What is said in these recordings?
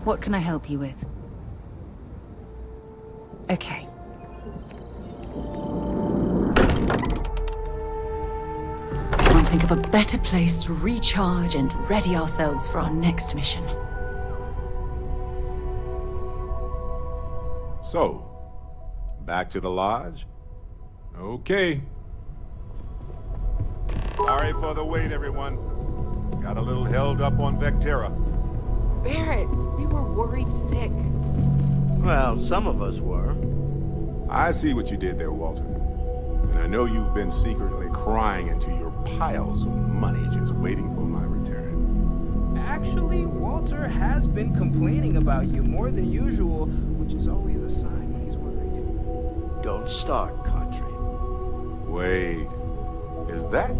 What can I help you with? Okay. Can't think of a better place to recharge and ready ourselves for our next mission. So, back to the lodge? Okay. Sorry for the wait, everyone. Got a little held up on Vectera. Barrett, we were worried sick. Well, some of us were. I see what you did there, Walter. And I know you've been secretly crying into your piles of money just waiting for my return. Actually, Walter has been complaining about you more than usual, which is always a sign when he's worried. Don't start, Country. Wait, is that?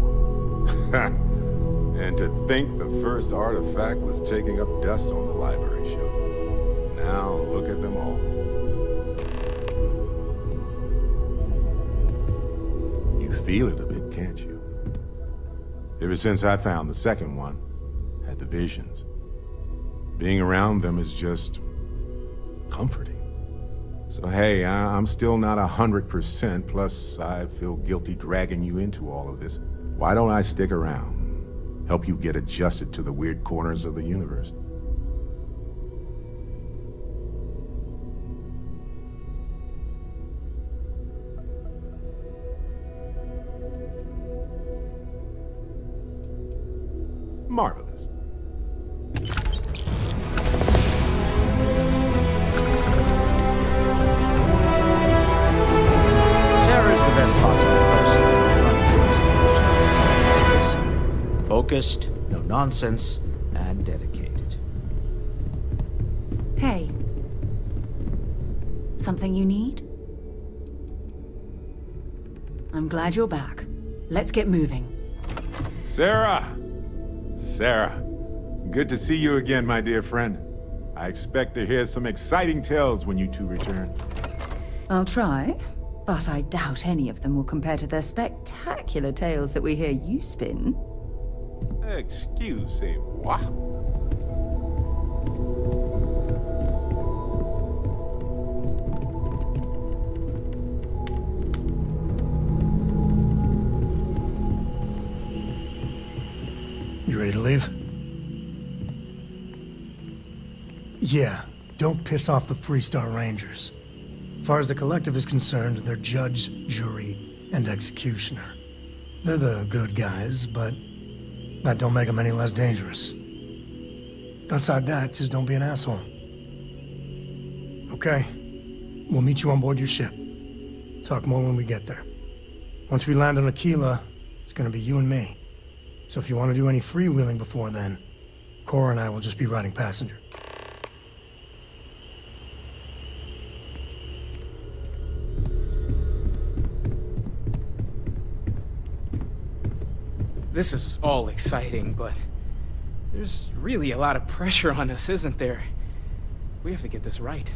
And to think the first artifact was taking up dust on the library shelf. Now look at them all. You feel it a bit, can't you? Ever since I found the second one, had the visions. Being around them is just comforting. So hey, I'm still not 100%, plus I feel guilty dragging you into all of this. Why don't I stick around? Help you get adjusted to the weird corners of the universe. Marvelous. Sarah's the best possible person. Focused, no nonsense, and dedicated. Hey. Something you need? I'm glad you're back. Let's get moving. Sarah! Sarah, good to see you again, my dear friend. I expect to hear some exciting tales when you two return. I'll try, but I doubt any of them will compare to the spectacular tales that we hear you spin. Excusez-moi. You ready to leave? Yeah, don't piss off the Freestar Rangers. As far as the Collective is concerned, they're judge, jury, and executioner. They're the good guys, but that don't make them any less dangerous. Outside that, just don't be an asshole. Okay, we'll meet you on board your ship. Talk more when we get there. Once we land on Aquila, it's gonna be you and me. So if you want to do any freewheeling before then, Cora and I will just be riding passenger. This is all exciting, but there's really a lot of pressure on us, isn't there? We have to get this right.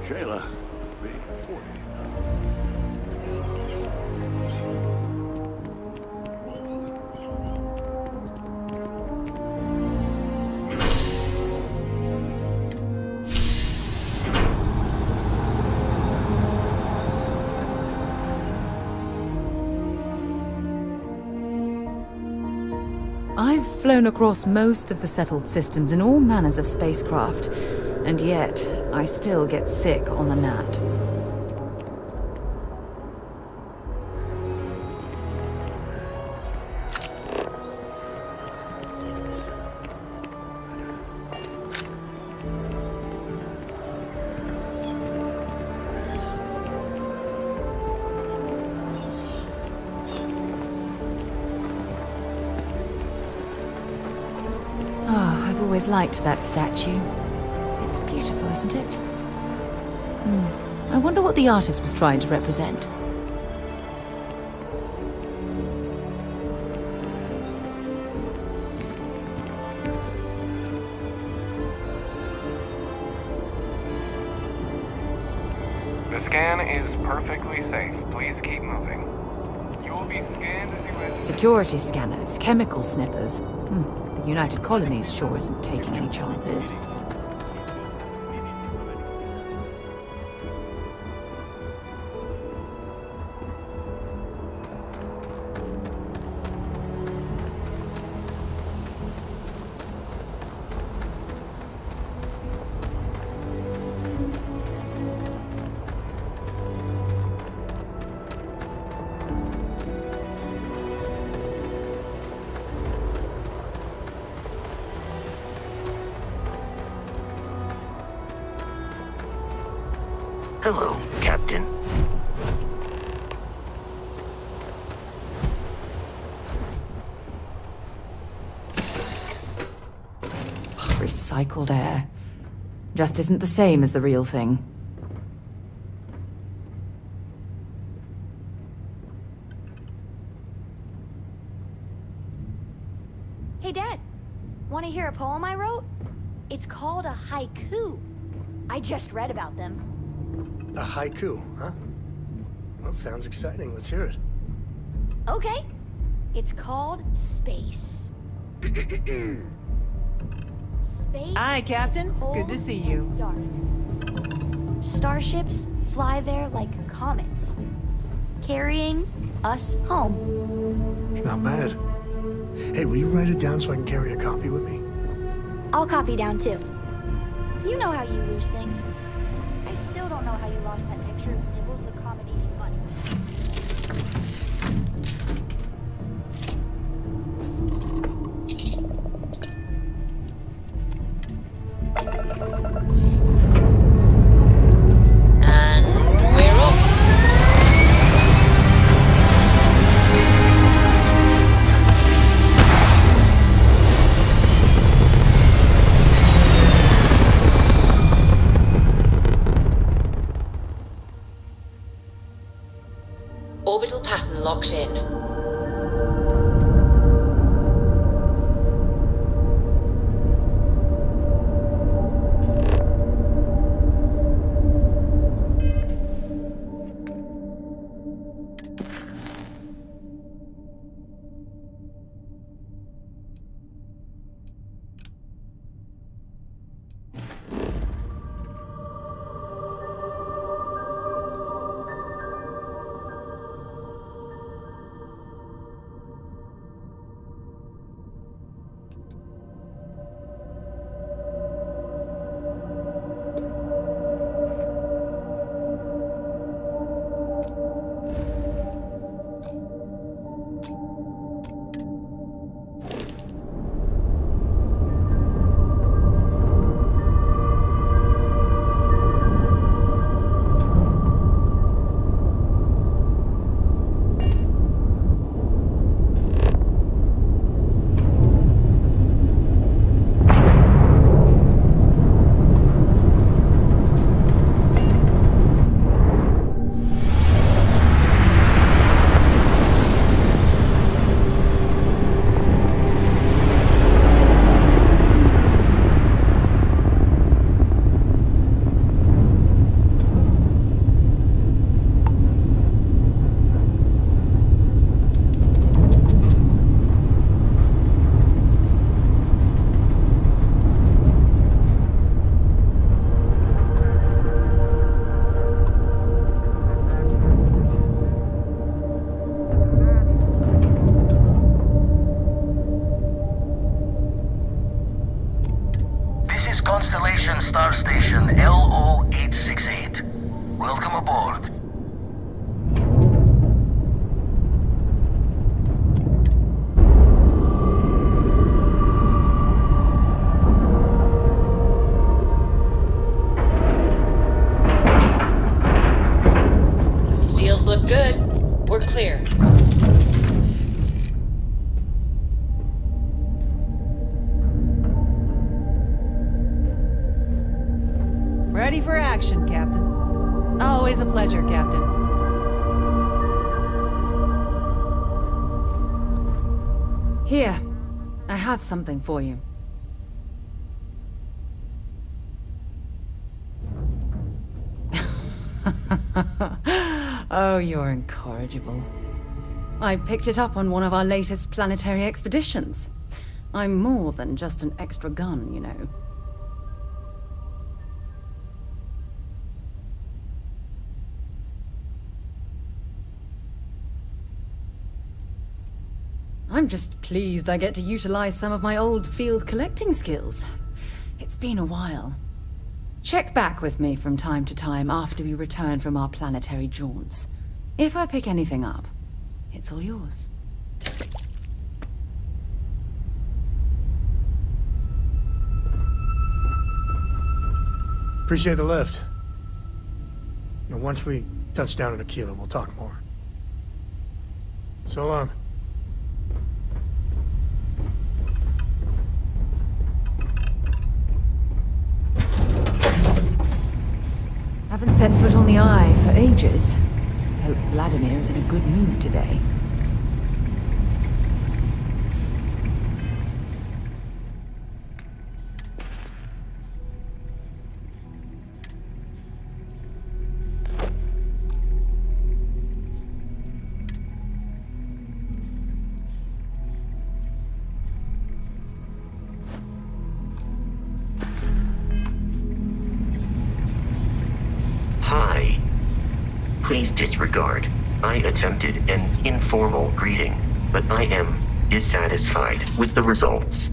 Shayla, B40. I've flown across most of the settled systems in all manners of spacecraft, and yet I still get sick on the gnat. I've always liked that statue. It's beautiful, isn't it? I wonder what the artist was trying to represent. The scan is perfectly safe. Please keep moving. You will be scanned as you enter. Security scanners, chemical sniffers. The United Colonies sure isn't taking any chances. Hello, Captain. Recycled air. Just isn't the same as the real thing. Hey, Dad. Want to hear a poem I wrote? It's called a haiku. I just read about them. A haiku, huh? Well, sounds exciting. Let's hear it. Okay. It's called Space. Space. Hi, Captain. is cold Good to see you. and Dark. Starships fly there like comets, carrying us home. Not bad. Hey, will you write it down so I can carry a copy with me? I'll copy down too. You know how you lose things. I still don't know how you lost that picture of Nibbles the comedy bunny. And we're off. Orbital pattern locked in. Welcome aboard. Seals look good. We're clear. Ready for action, Captain. Always a pleasure, Captain. Here, I have something for you. Oh, you're incorrigible. I picked it up on one of our latest planetary expeditions. I'm more than just an extra gun, you know. I'm just pleased I get to utilize some of my old field collecting skills. It's been a while. Check back with me from time to time after we return from our planetary jaunts. If I pick anything up, it's all yours. Appreciate the lift. Now, once we touch down in Aquila, we'll talk more. So long. Haven't set foot on the Eye for ages. Hope Vladimir's in a good mood today. Hi. Please disregard. I attempted an informal greeting, but I am dissatisfied with the results.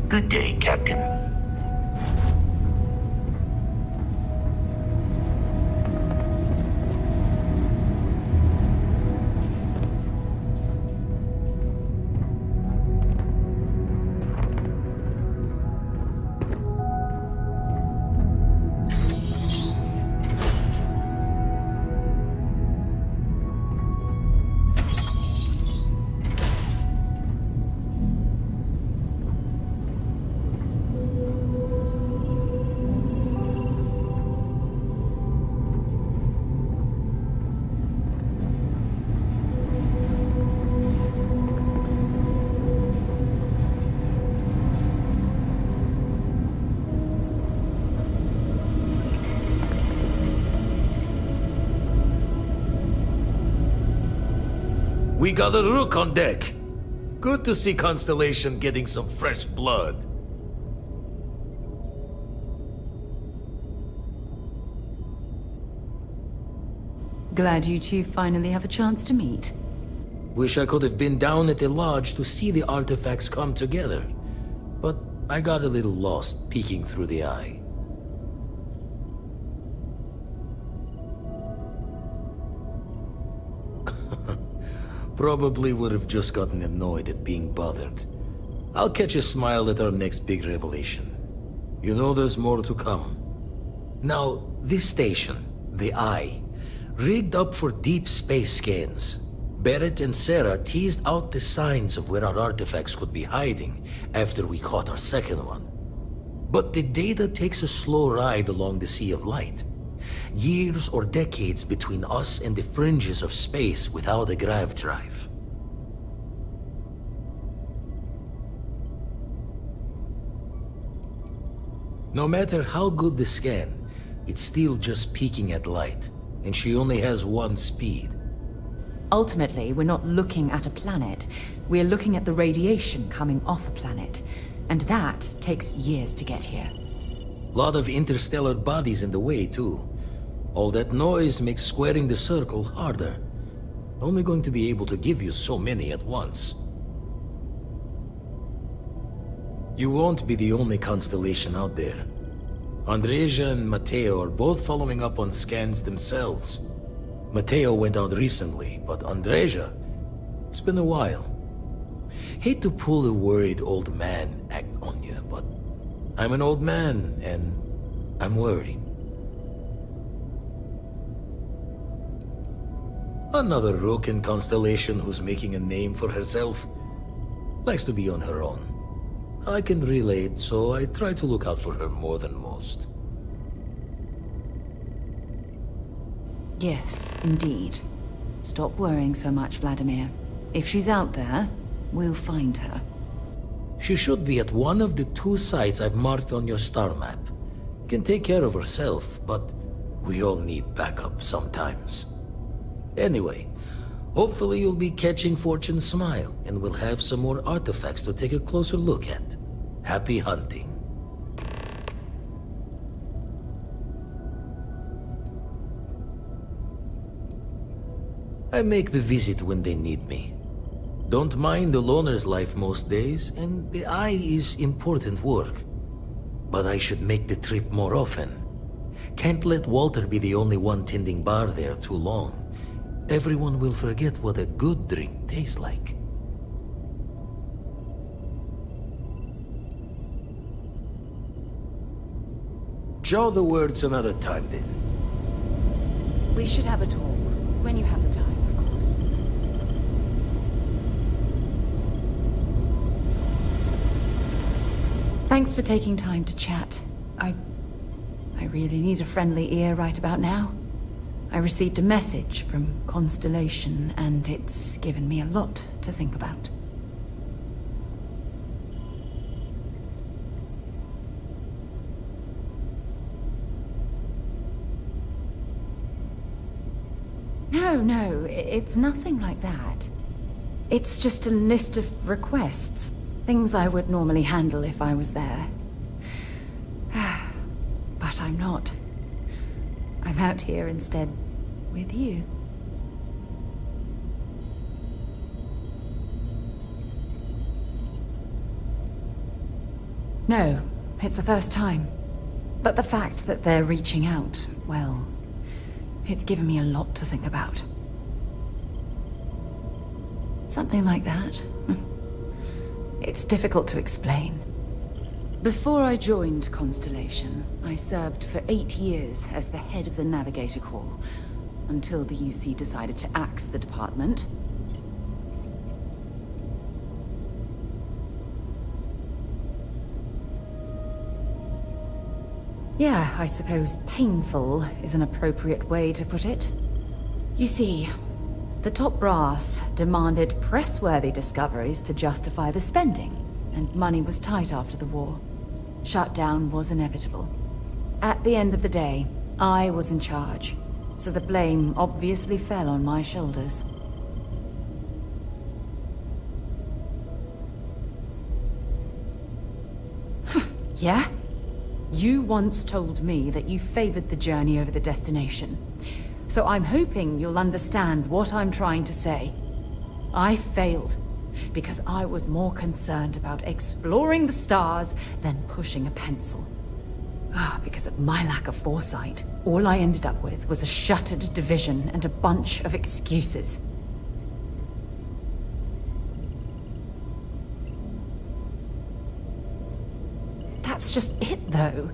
Good day, Captain. We got a rook on deck. Good to see Constellation getting some fresh blood. Glad you two finally have a chance to meet. Wish I could have been down at the lodge to see the artifacts come together. But I got a little lost peeking through the eye. Probably would have just gotten annoyed at being bothered. I'll catch a smile at our next big revelation. You know there's more to come. Now, this station, the Eye, rigged up for deep space scans. Barrett and Sarah teased out the signs of where our artifacts could be hiding after we caught our second one. But the data takes a slow ride along the Sea of Light. Years or decades between us and the fringes of space without a grav drive. No matter how good the scan, it's still just peeking at light, and she only has one speed. Ultimately, we're not looking at a planet. We're looking at the radiation coming off a planet. And that takes years to get here. Lot of interstellar bodies in the way, too. All that noise makes squaring the circle harder. Only going to be able to give you so many at once. You won't be the only constellation out there. Andreja and Matteo are both following up on scans themselves. Matteo went out recently, but Andreja, it's been a while. Hate to pull a worried old man act on you, but I'm an old man, and I'm worried. Another rook in Constellation who's making a name for herself. Likes to be on her own. I can relate, so I try to look out for her more than most. Yes, indeed. Stop worrying so much, Vladimir. If she's out there, we'll find her. She should be at one of the 2 sites I've marked on your star map. Can take care of herself, but we all need backup sometimes. Anyway, hopefully you'll be catching Fortune's smile, and we'll have some more artifacts to take a closer look at. Happy hunting. I make the visit when they need me. Don't mind the loner's life most days, and the Eye is important work. But I should make the trip more often. Can't let Walter be the only one tending bar there too long. Everyone will forget what a good drink tastes like. Jaw the words another time then. We should have a talk, when you have the time, of course. Thanks for taking time to chat. I really need a friendly ear right about now. I received a message from Constellation, and it's given me a lot to think about. No, it's nothing like that. It's just a list of requests. Things I would normally handle if I was there. But I'm not. I'm out here instead with you. No, it's the first time. But the fact that they're reaching out, well, it's given me a lot to think about. Something like that. It's difficult to explain. Before I joined Constellation, I served for 8 years as the head of the Navigator Corps, until the UC decided to axe the department. Yeah, I suppose painful is an appropriate way to put it. You see, the top brass demanded press-worthy discoveries to justify the spending, and money was tight after the war. Shutdown was inevitable. At the end of the day, I was in charge, so the blame obviously fell on my shoulders. Yeah? You once told me that you favored the journey over the destination. So I'm hoping you'll understand what I'm trying to say. I failed because I was more concerned about exploring the stars than pushing a pencil. Because of my lack of foresight, all I ended up with was a shuttered division and a bunch of excuses. That's just it, though.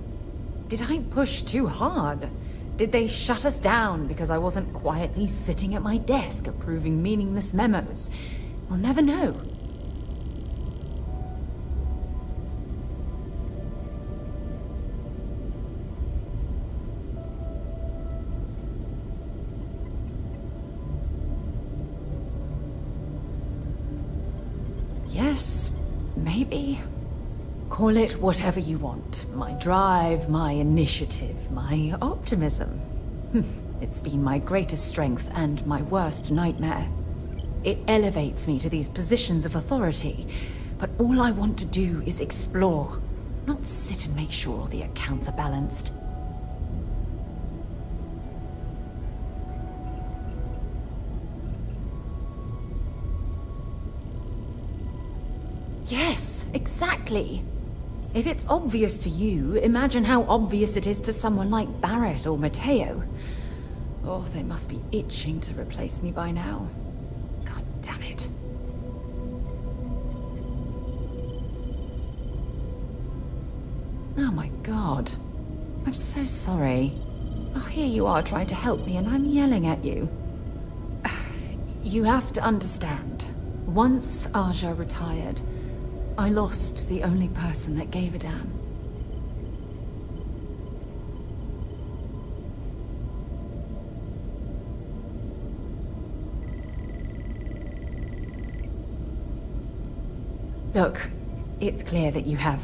Did I push too hard? Did they shut us down because I wasn't quietly sitting at my desk approving meaningless memos? We'll never know. Yes, maybe. Call it whatever you want. My drive, my initiative, my optimism. It's been my greatest strength and my worst nightmare. It elevates me to these positions of authority, but all I want to do is explore, not sit and make sure all the accounts are balanced. Yes, exactly. If it's obvious to you, imagine how obvious it is to someone like Barrett or Mateo. Oh, they must be itching to replace me by now. God damn it. Oh my god. I'm so sorry. Oh, here you are trying to help me and I'm yelling at you. You have to understand. Once Aja retired, I lost the only person that gave a damn. Look, it's clear that you have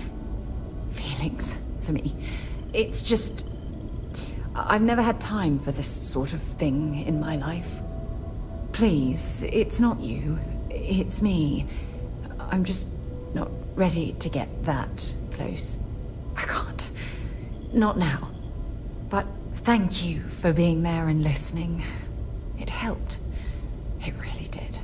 feelings for me. It's just, I've never had time for this sort of thing in my life. Please, it's not you, it's me. I'm just not ready to get that close. I can't. Not now. But thank you for being there and listening. It helped. It really did.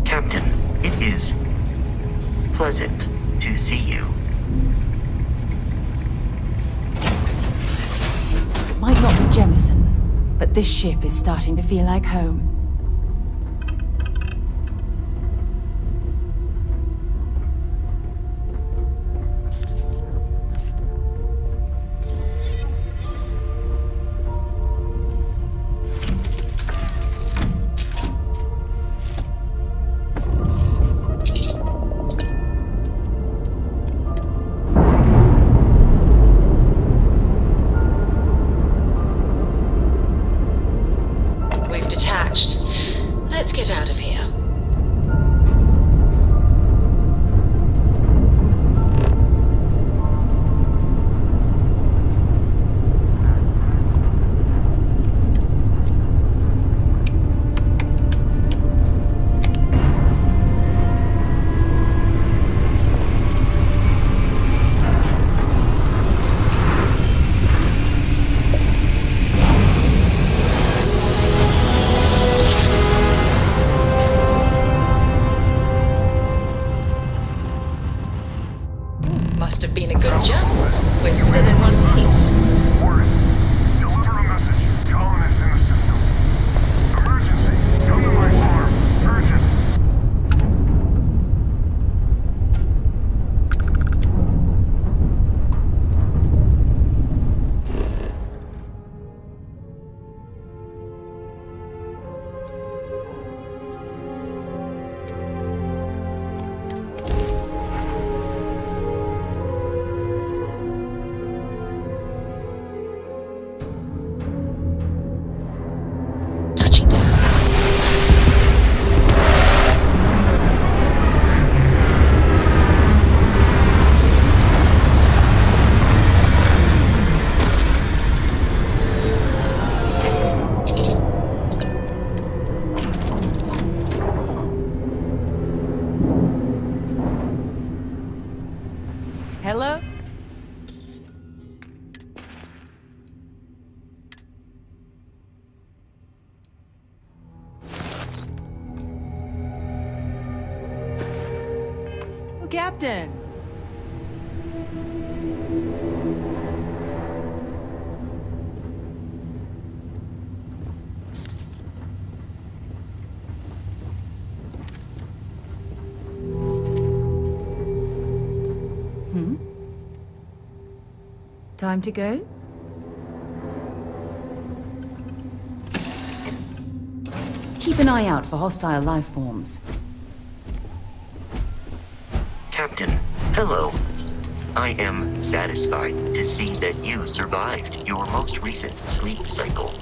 Captain, it is pleasant to see you. It might not be Jemison, but this ship is starting to feel like home. Detached. Let's get out of here. Captain! Time to go? Keep an eye out for hostile life forms. Captain, hello. I am satisfied to see that you survived your most recent sleep cycle.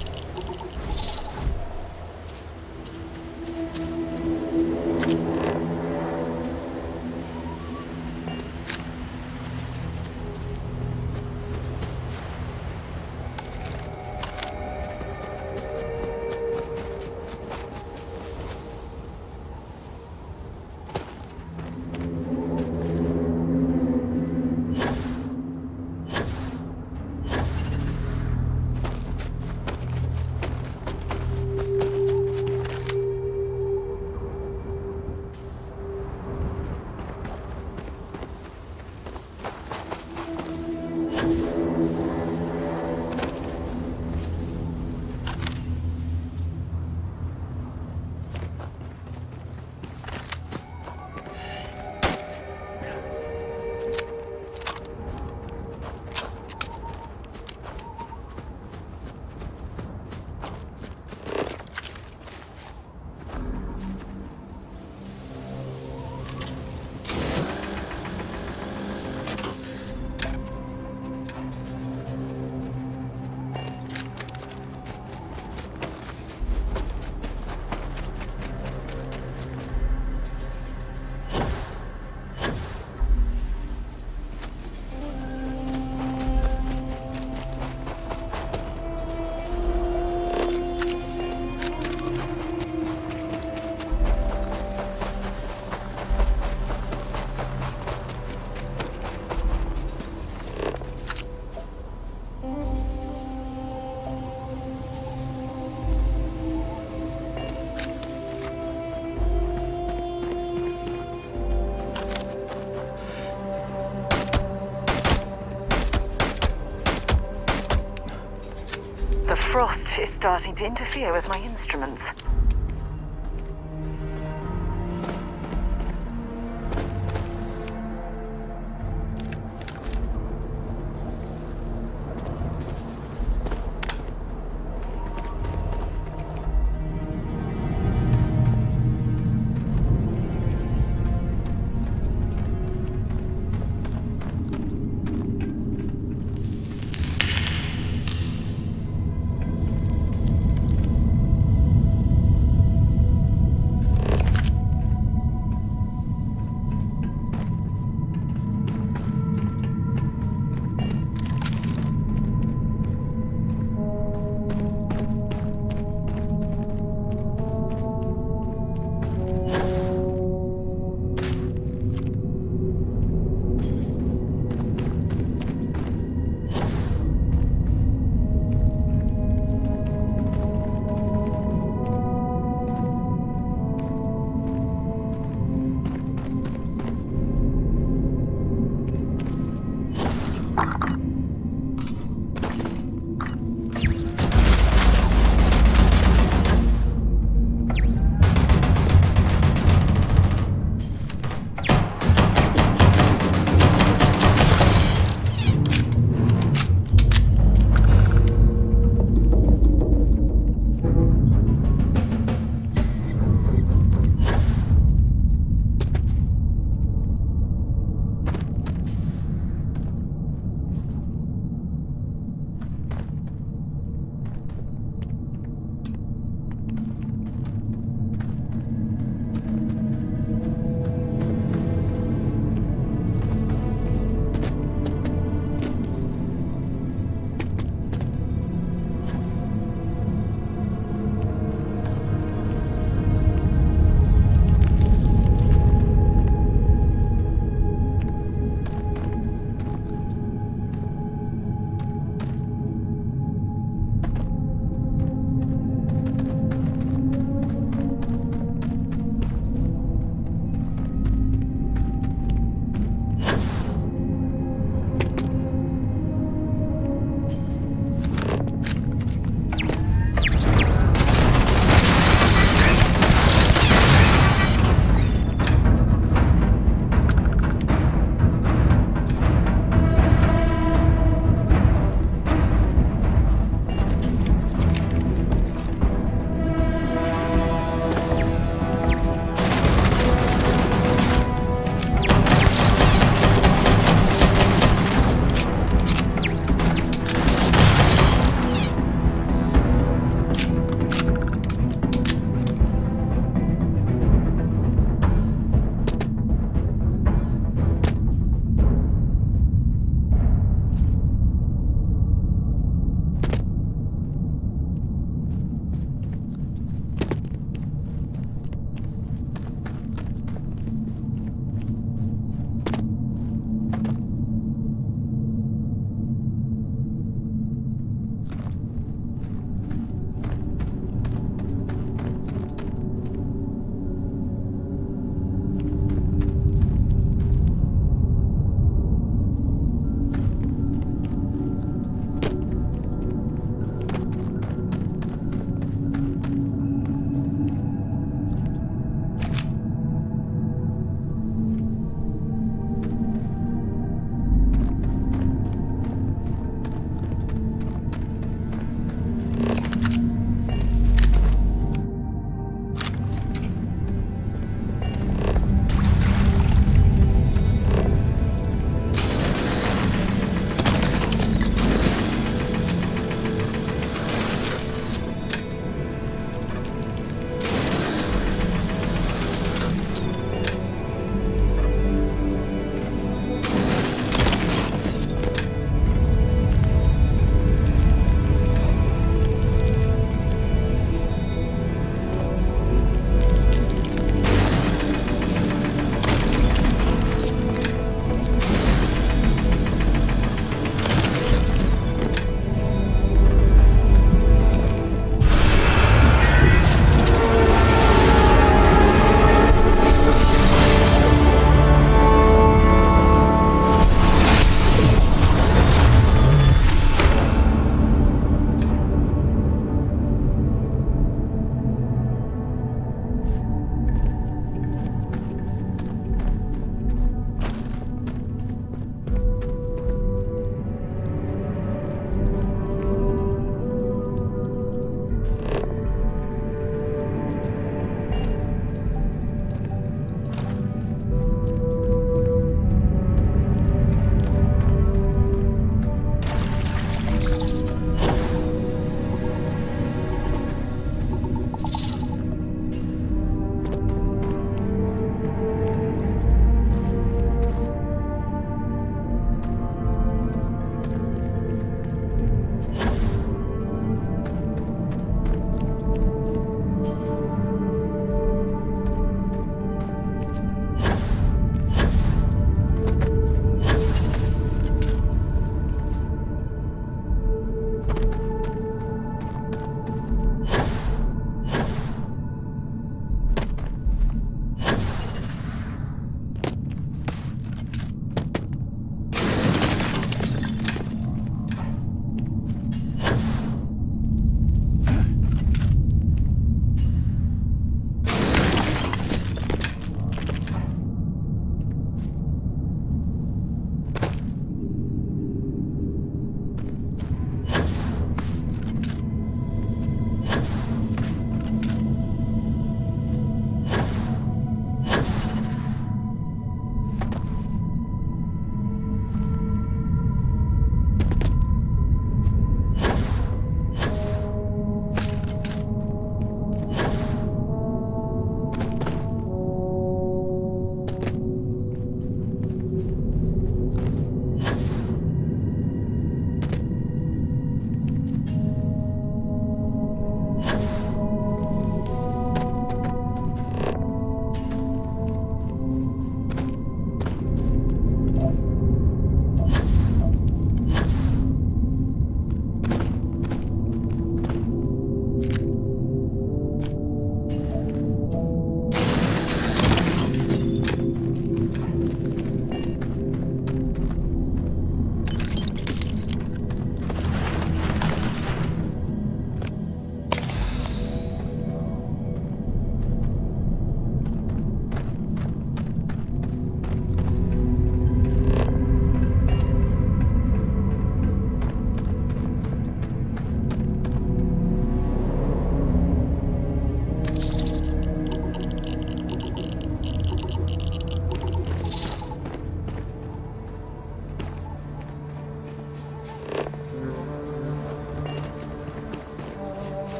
The frost is starting to interfere with my instruments.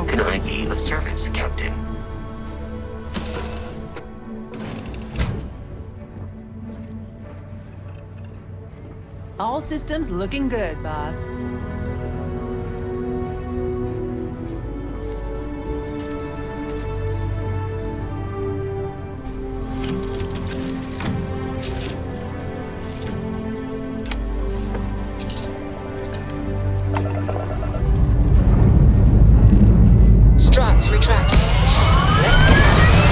can I be of service, Captain? All systems looking good, boss. Struts retract. Let's get out of here.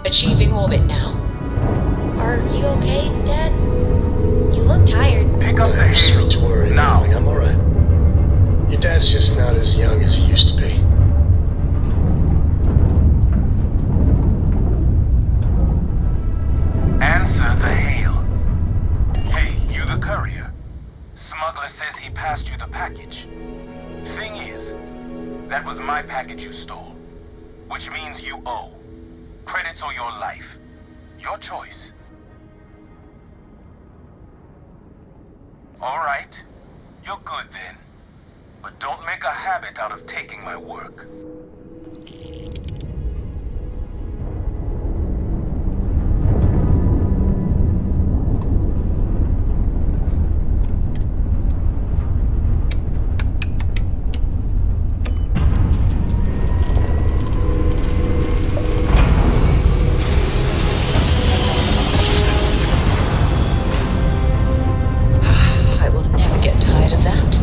Achieving orbit now. Are you okay, Dad? You look tired. Pick up the Sweet to worry. now. I'm alright. Your dad's just not as young as he used to be. Answer the hail. Hey, you the courier. Smuggler says he passed you the package. Thing is, that was my package you stole. Which means you owe. Credits or your life. Your choice. Alright. You're good then. But don't make a habit out of taking my work. I will never get tired of that.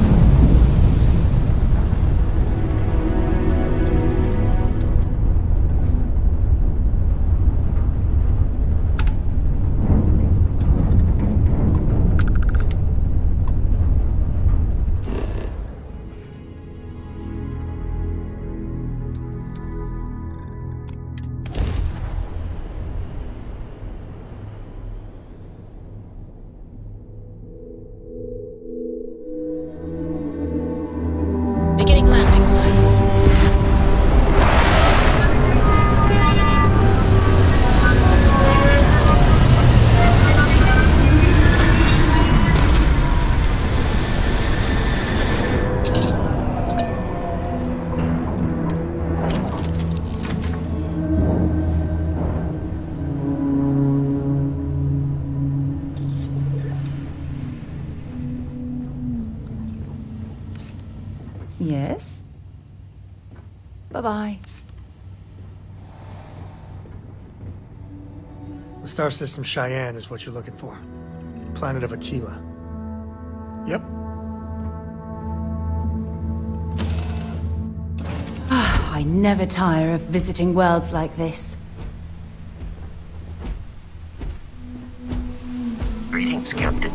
Beginning landing cycle. Yes? Bye-bye. The star system Cheyenne is what you're looking for. Planet of Aquila. Yep. I never tire of visiting worlds like this. Greetings, Captain.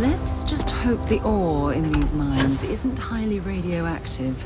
Let's just hope the ore in these mines isn't highly radioactive.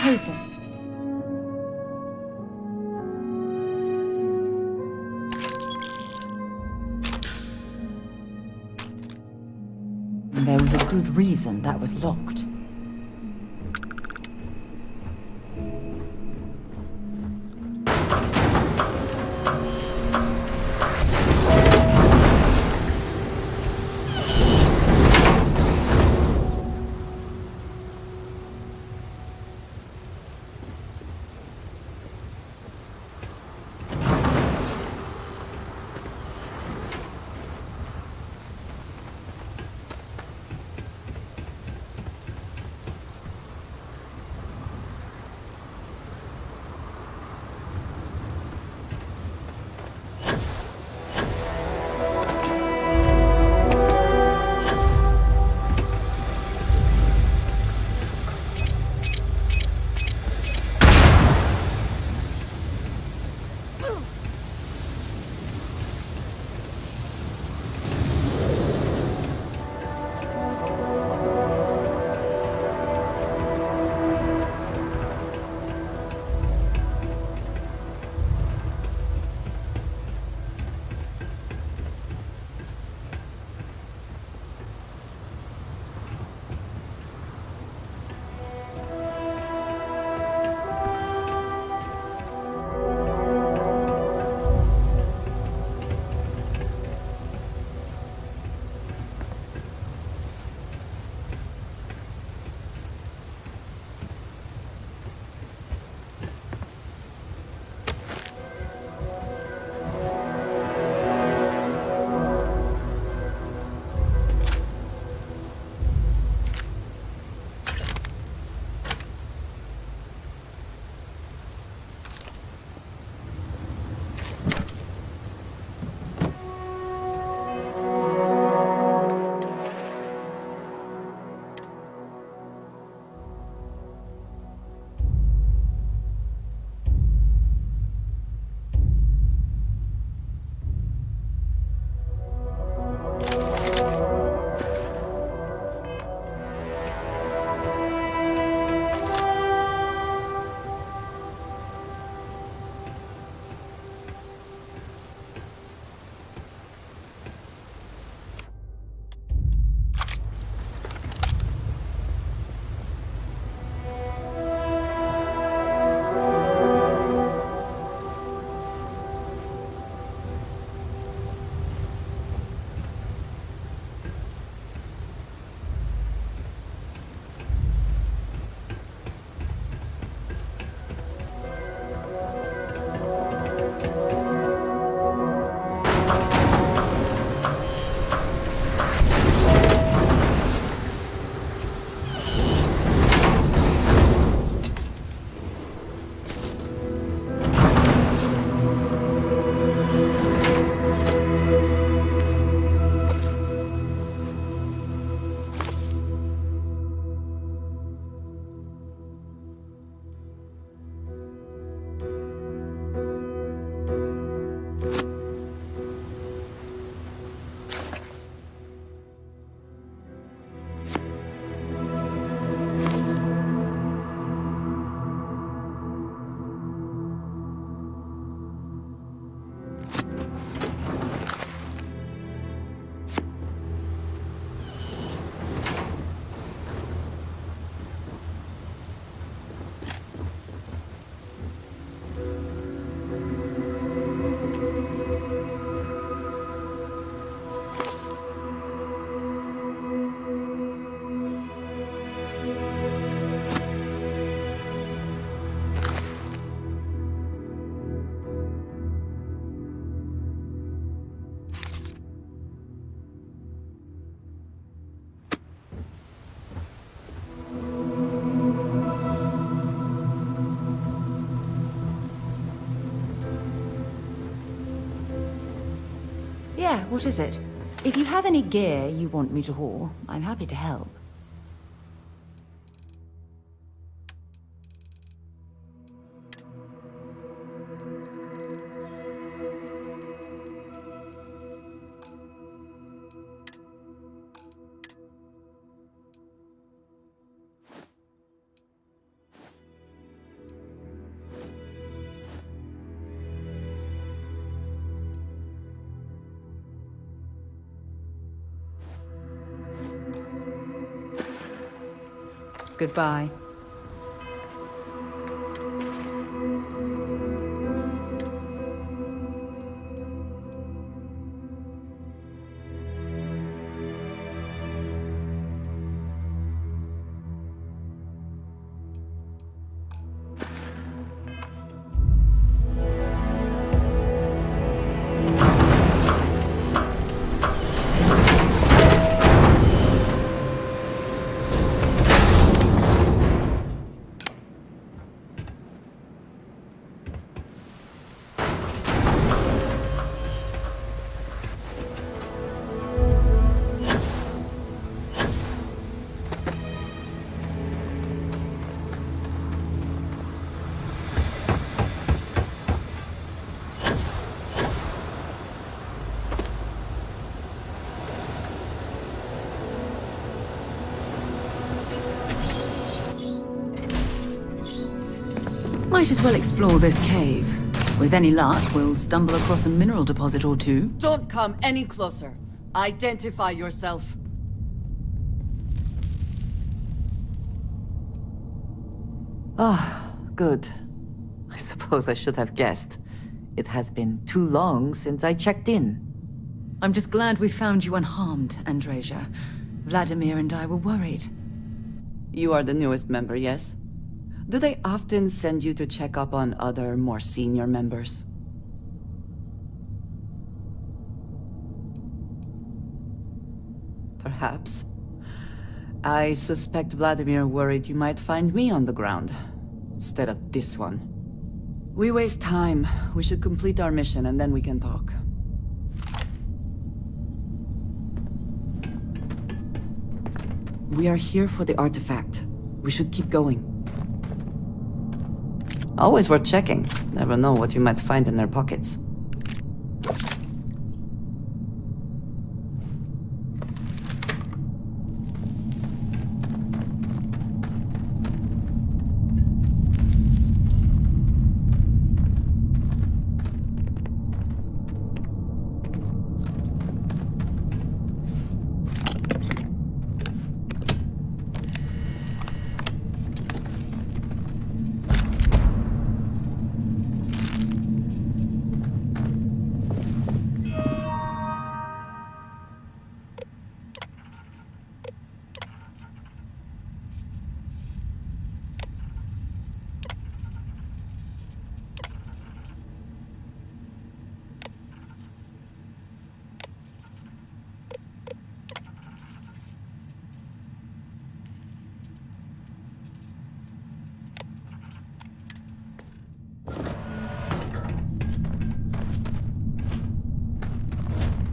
hoping. There was a good reason that was locked. yeah, what is it? If you have any gear you want me to haul, I'm happy to help. Goodbye. Might as well explore this cave. With any luck, we'll stumble across a mineral deposit or two. Don't come any closer. Identify yourself. Ah, good. I suppose I should have guessed. It has been too long since I checked in. I'm just glad we found you unharmed, Andreja. Vladimir and I were worried. You are the newest member, yes? Do they often send you to check up on other, more senior members? Perhaps. I suspect Vladimir worried you might find me on the ground, instead of this one. We waste time. We should complete our mission and then we can talk. We are here for the artifact. We should keep going. Always worth checking. Never know what you might find in their pockets.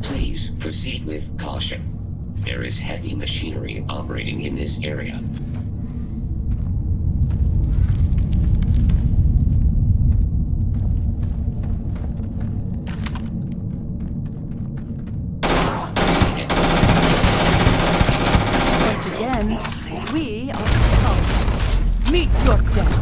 Please proceed with caution. There is heavy machinery operating in this area. Once again, we are the Meet your death.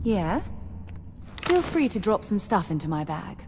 Yeah? Feel free to drop some stuff into my bag.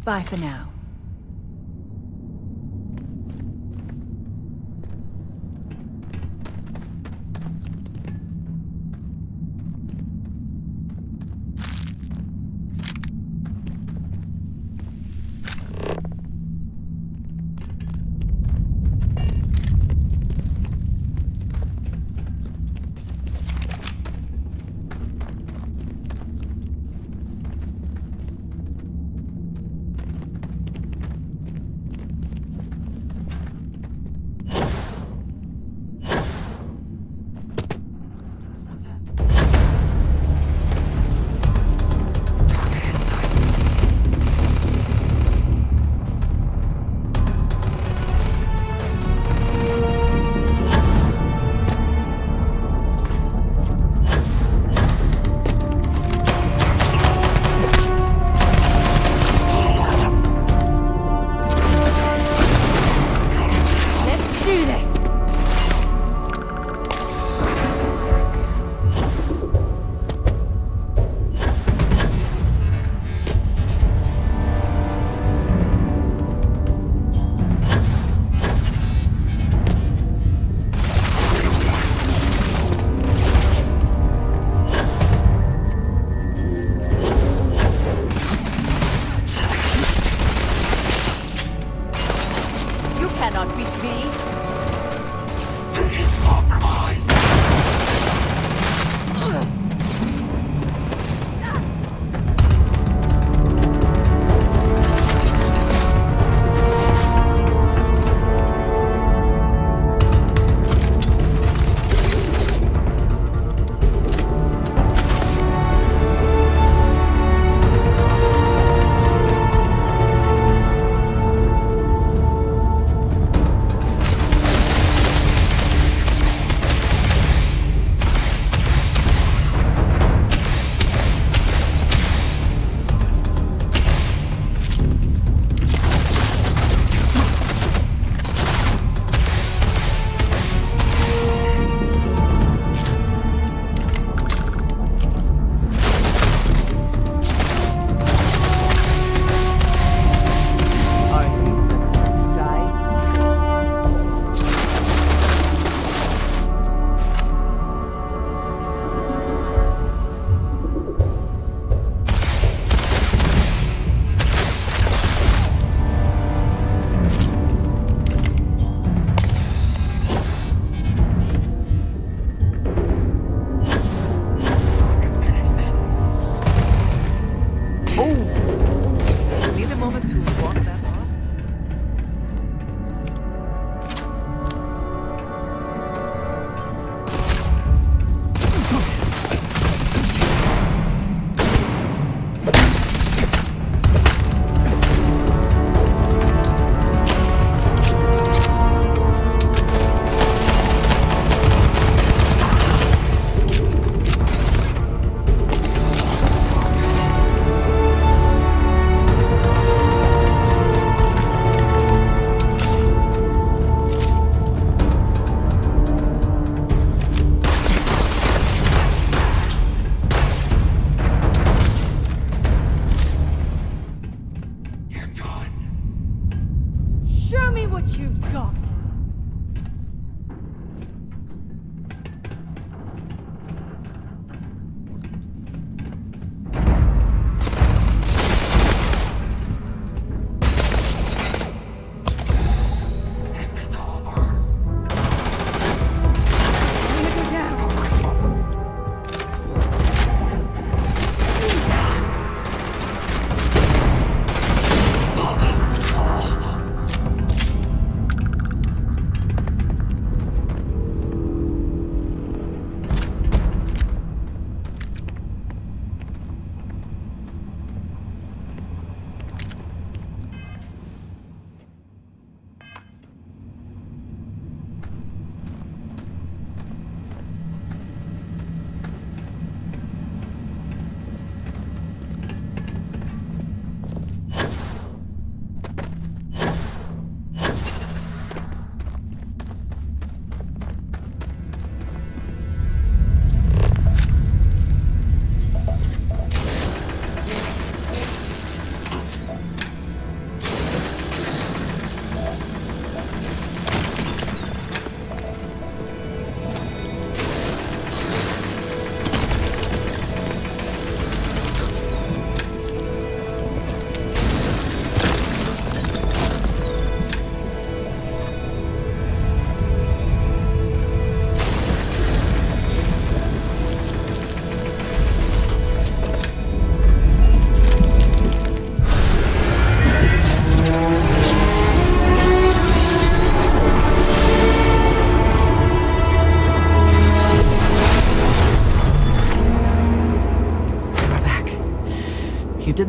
Bye for now.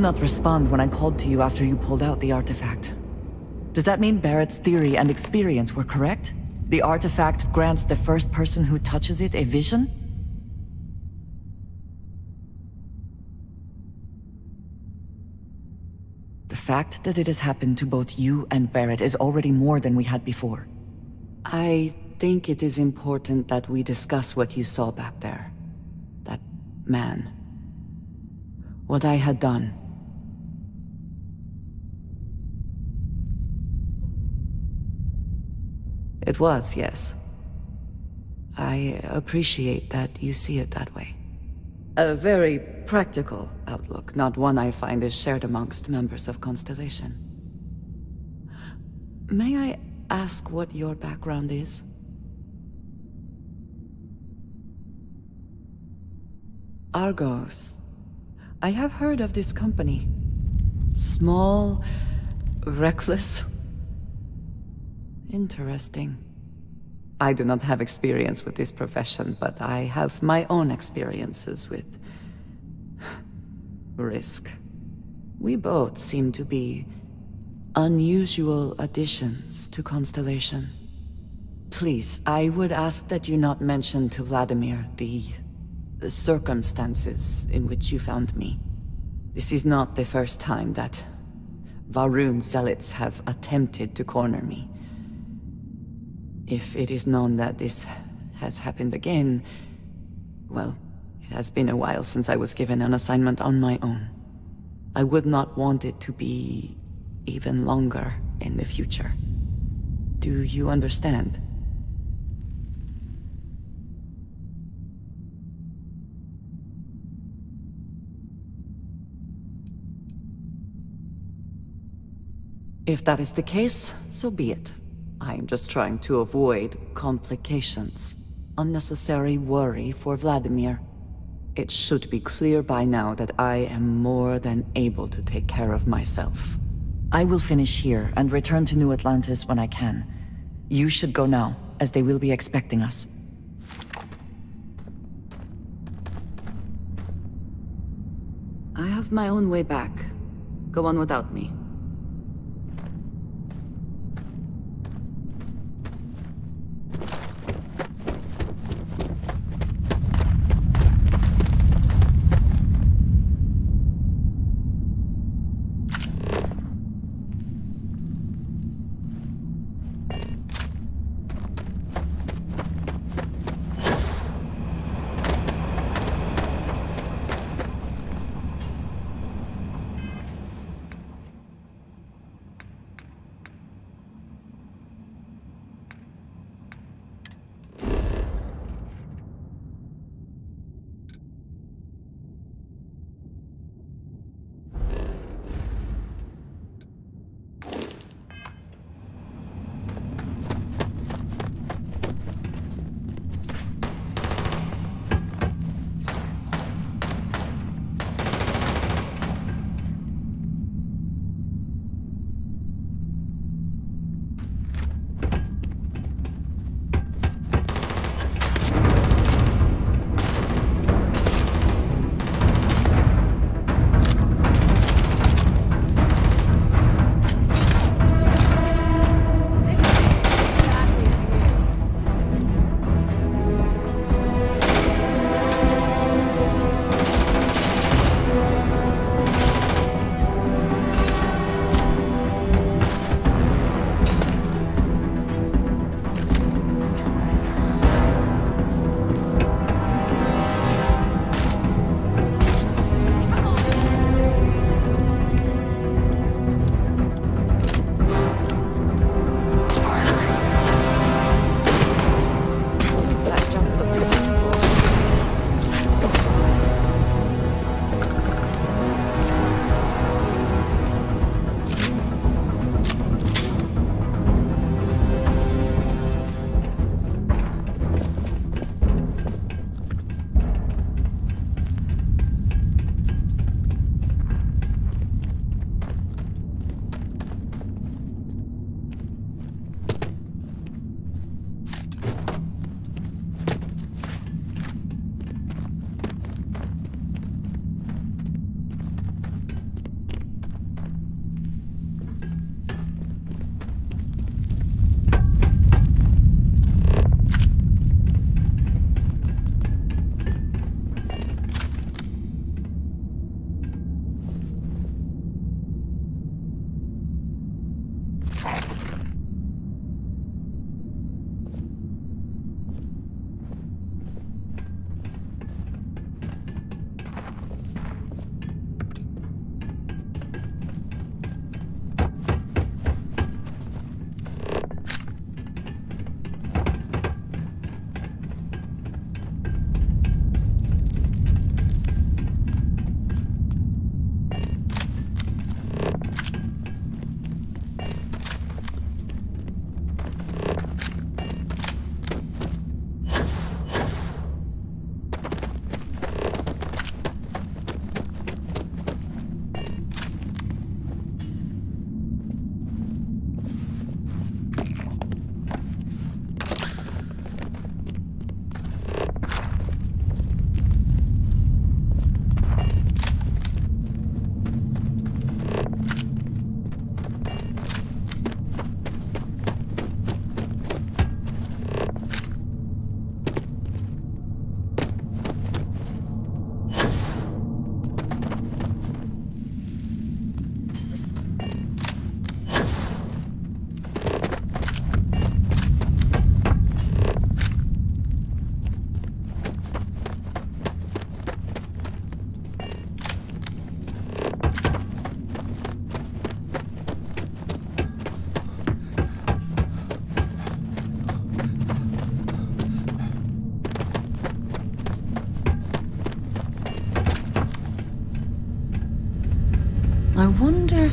not respond when I called to you after you pulled out the artifact. Does that mean Barrett's theory and experience were correct? The artifact grants the first person who touches it a vision? The fact that it has happened to both you and Barrett is already more than we had before. I think it is important that we discuss what you saw back there. That man. What I had done. It was, yes. I appreciate that you see it that way. A very practical outlook, not one I find is shared amongst members of Constellation. May I ask what your background is? Argos. I have heard of this company. Small, reckless. Interesting. I do not have experience with this profession, but I have my own experiences with risk. We both seem to be unusual additions to Constellation. Please, I would ask that you not mention to Vladimir the circumstances in which you found me. This is not the first time that Varun zealots have attempted to corner me. If it is known that this has happened again, well, it has been a while since I was given an assignment on my own. I would not want it to be even longer in the future. Do you understand? If that is the case, so be it. I am just trying to avoid complications. Unnecessary worry for Vladimir. It should be clear by now that I am more than able to take care of myself. I will finish here and return to New Atlantis when I can. You should go now, as they will be expecting us. I have my own way back. Go on without me.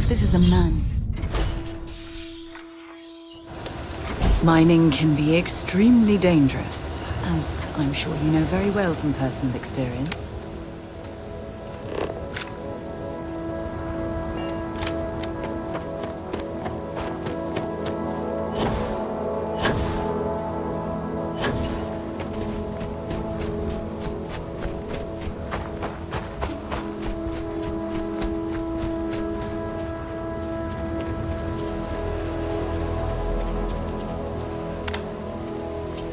if this is a man. Mining can be extremely dangerous, as I'm sure you know very well from personal experience.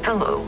Hello.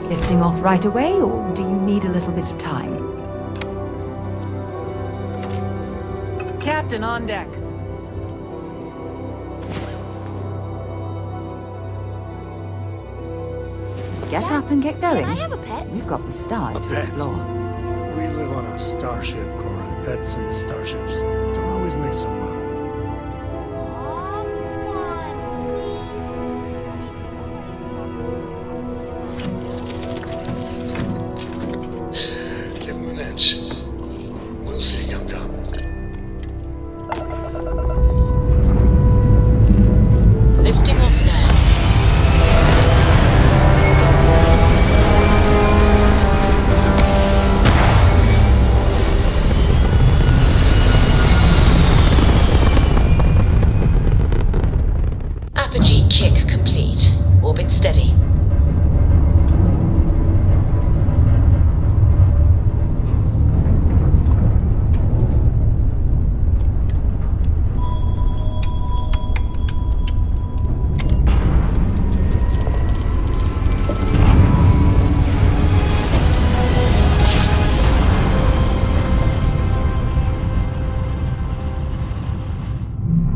Lifting off right away, or do you need a little bit of time? Captain on deck. Get up and get going. Can I have a pet? We've got the stars to explore. We live on a starship, Cora. Pets and starships don't always mix so well. Give him an inch. We'll see, young Tom. Lifting off now. Apogee kick complete. Orbit steady.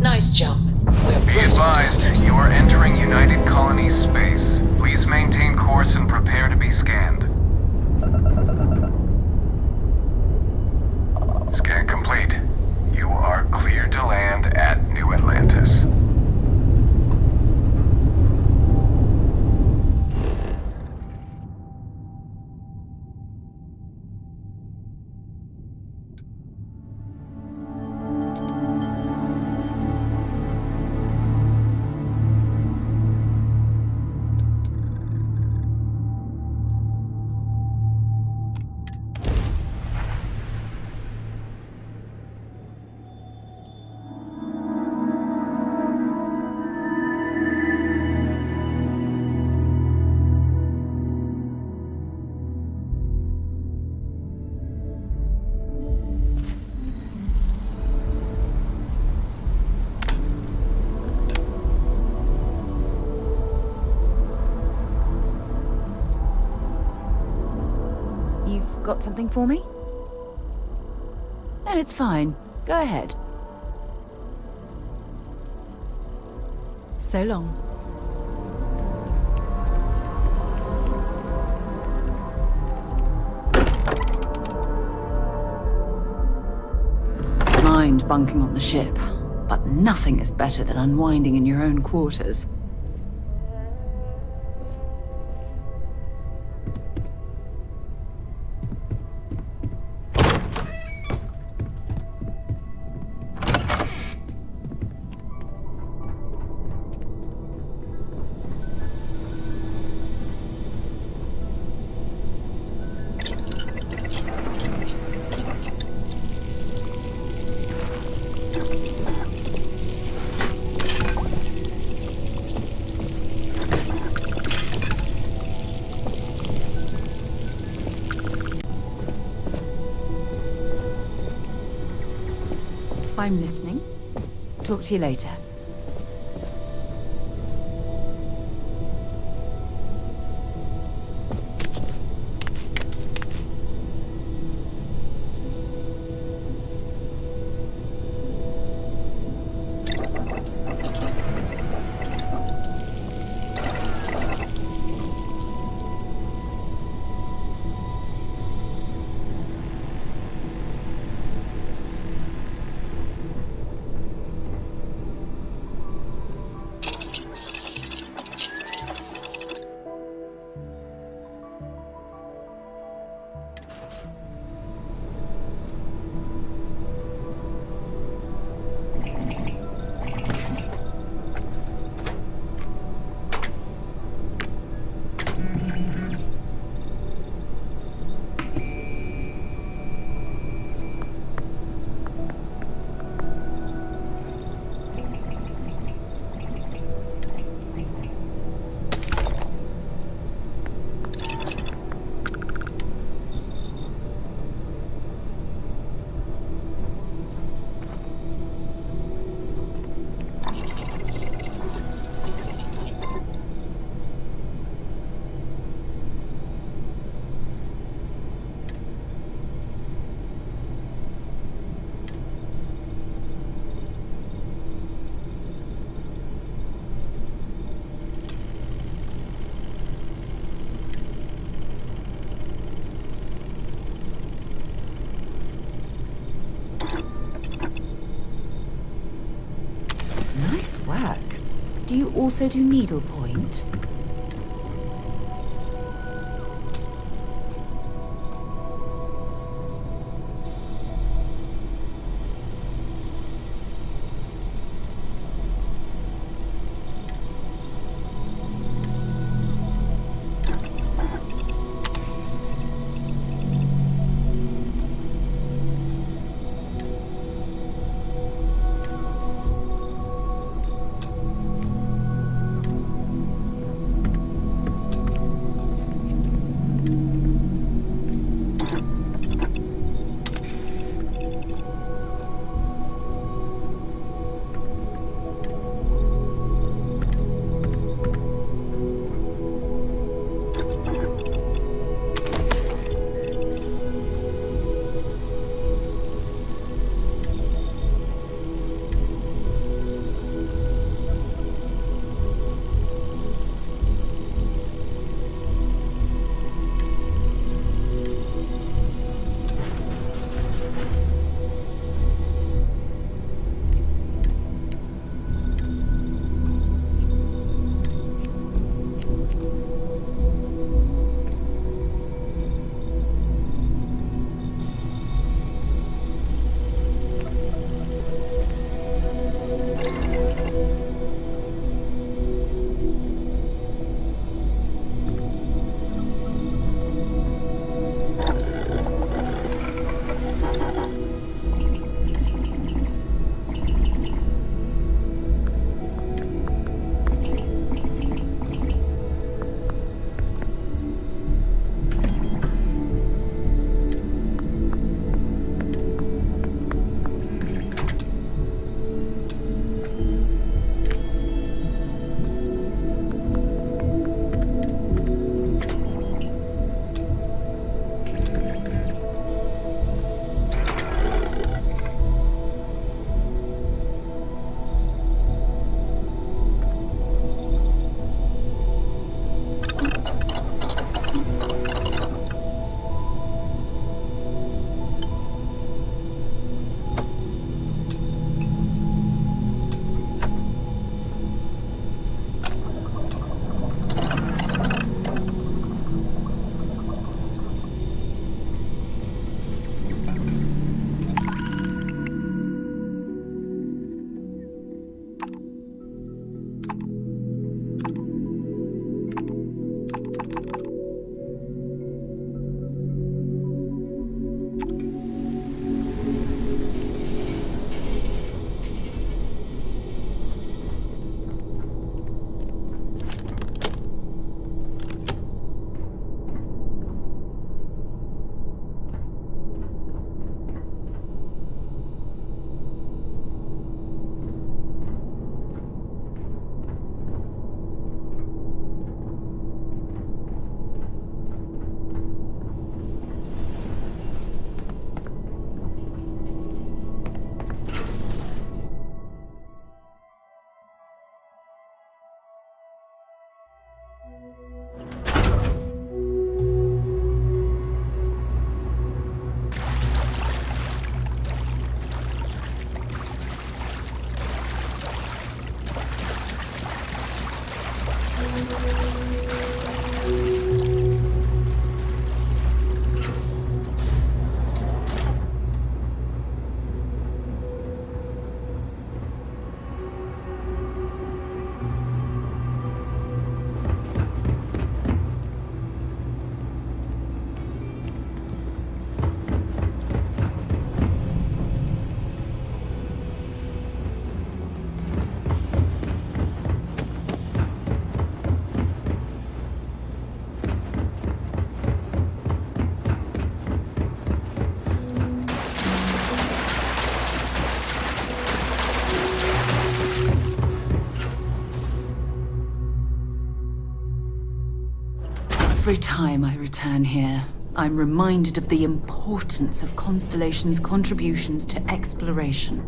Nice jump. We're Be advised, you are entering United Colonies space. Please maintain course and prepare to be scanned. Scan complete. You are cleared to land at New Atlantis. You've got something for me? No, it's fine. Go ahead. So long. Mind bunking on the ship, but nothing is better than unwinding in your own quarters. I'm listening. Talk to you later. Nice work. Do you also do needlepoint? Every time I return here, I'm reminded of the importance of Constellation's contributions to exploration.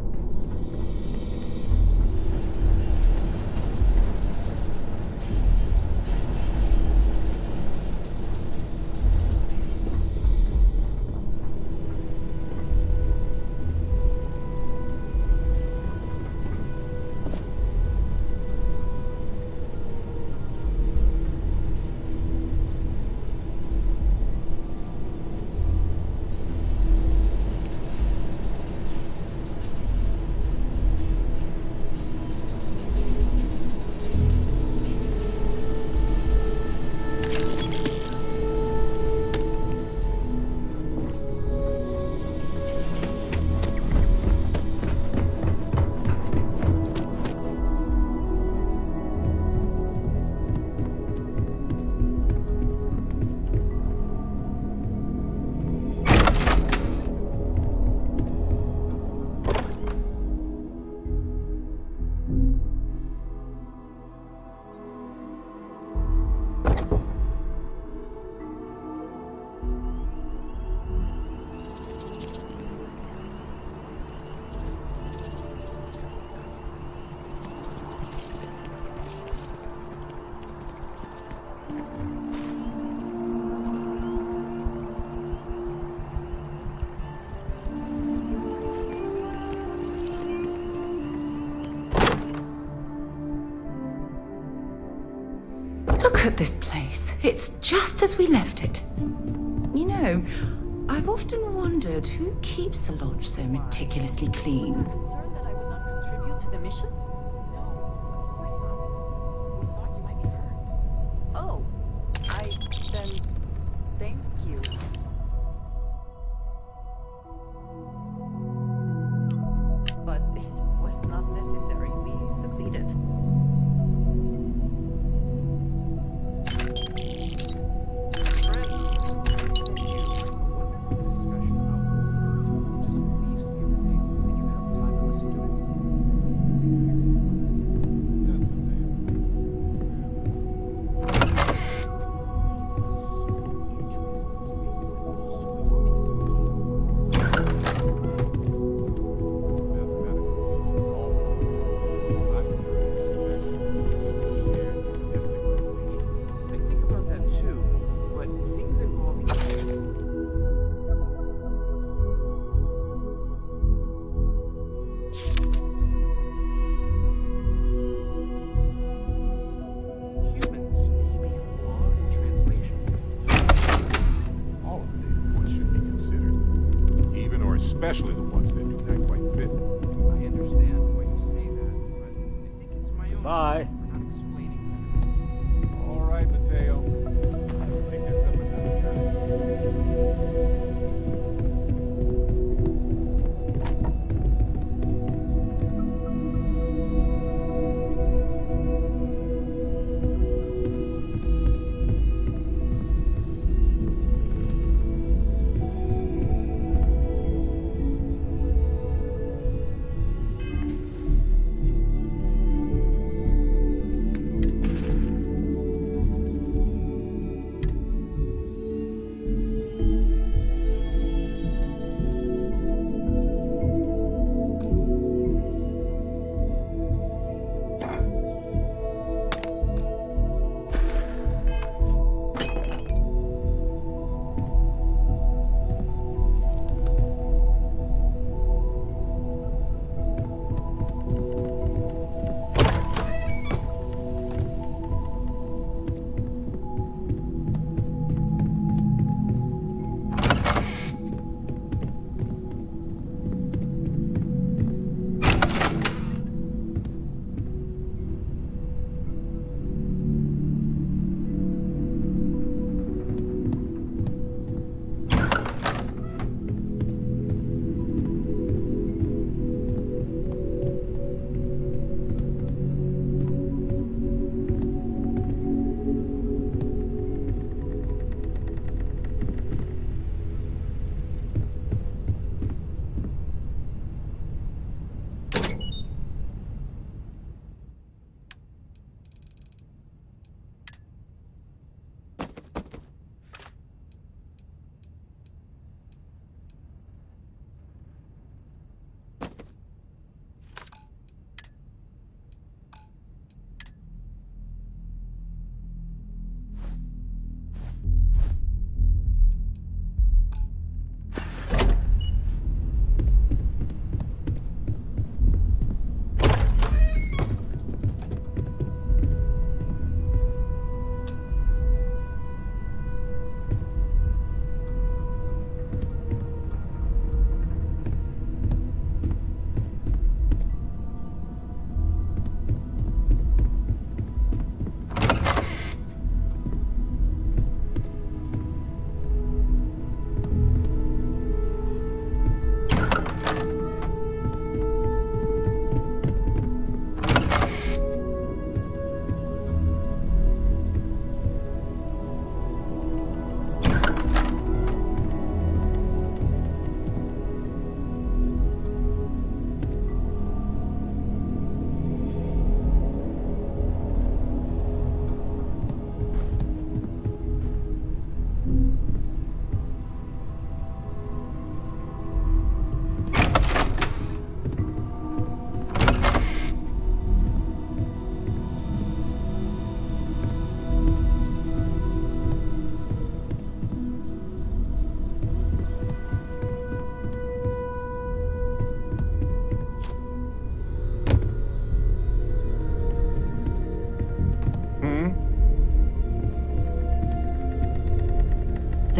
Look at this place. It's just as we left it. You know, I've often wondered who keeps the lodge so meticulously clean. Concerned that I would not contribute to the mission? No, of course not. We thought you might be hurt. Oh, thank you. But it was not necessary. We succeeded. Especially the ones that do not quite fit. I understand why you say that, but I think it's my own Bye. fault for not explaining. All right, Mateo. We'll pick this up another time.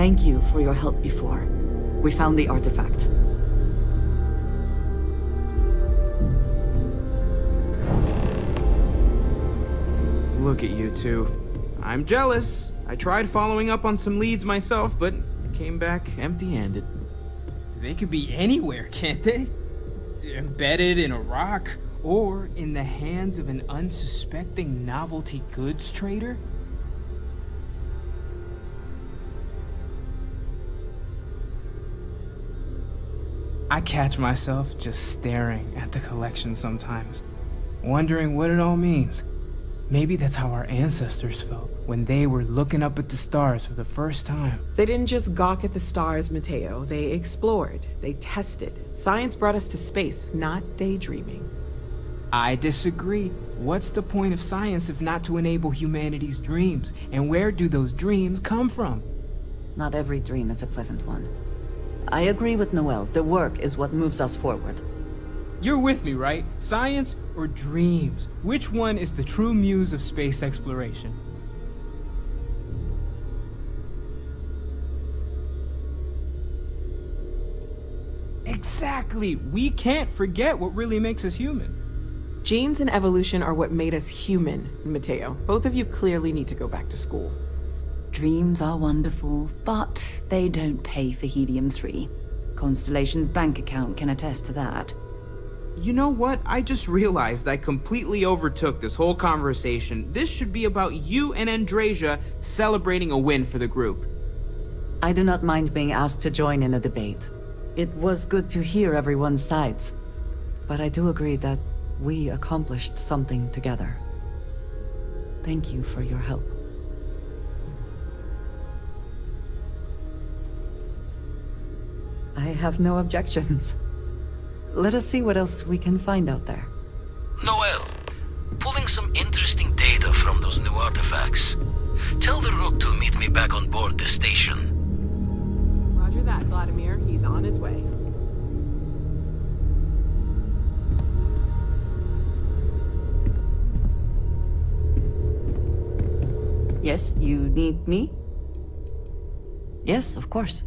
Thank you for your help before. We found the artifact. Look at you two. I'm jealous. I tried following up on some leads myself, but came back empty-handed. They could be anywhere, can't they? Embedded in a rock, or in the hands of an unsuspecting novelty goods trader? I catch myself just staring at the collection sometimes, wondering what it all means. Maybe that's how our ancestors felt when they were looking up at the stars for the first time. They didn't just gawk at the stars, Mateo. They explored. They tested. Science brought us to space, not daydreaming. I disagree. What's the point of science if not to enable humanity's dreams? And where do those dreams come from? Not every dream is a pleasant one. I agree with Noel. The work is what moves us forward. You're with me, right? Science or dreams? Which one is the true muse of space exploration? Exactly! We can't forget what really makes us human. Genes and evolution are what made us human, Mateo. Both of you clearly need to go back to school. Dreams are wonderful, but they don't pay for helium-3. Constellation's bank account can attest to that. You know what? I just realized I completely overtook this whole conversation. This should be about you and Andrasia celebrating a win for the group. I do not mind being asked to join in a debate. It was good to hear everyone's sides. But I do agree that we accomplished something together. Thank you for your help. I have no objections. Let us see what else we can find out there. Noel, pulling some interesting data from those new artifacts. Tell the Rook to meet me back on board the station. Roger that, Vladimir. He's on his way. Yes, you need me? Yes, of course.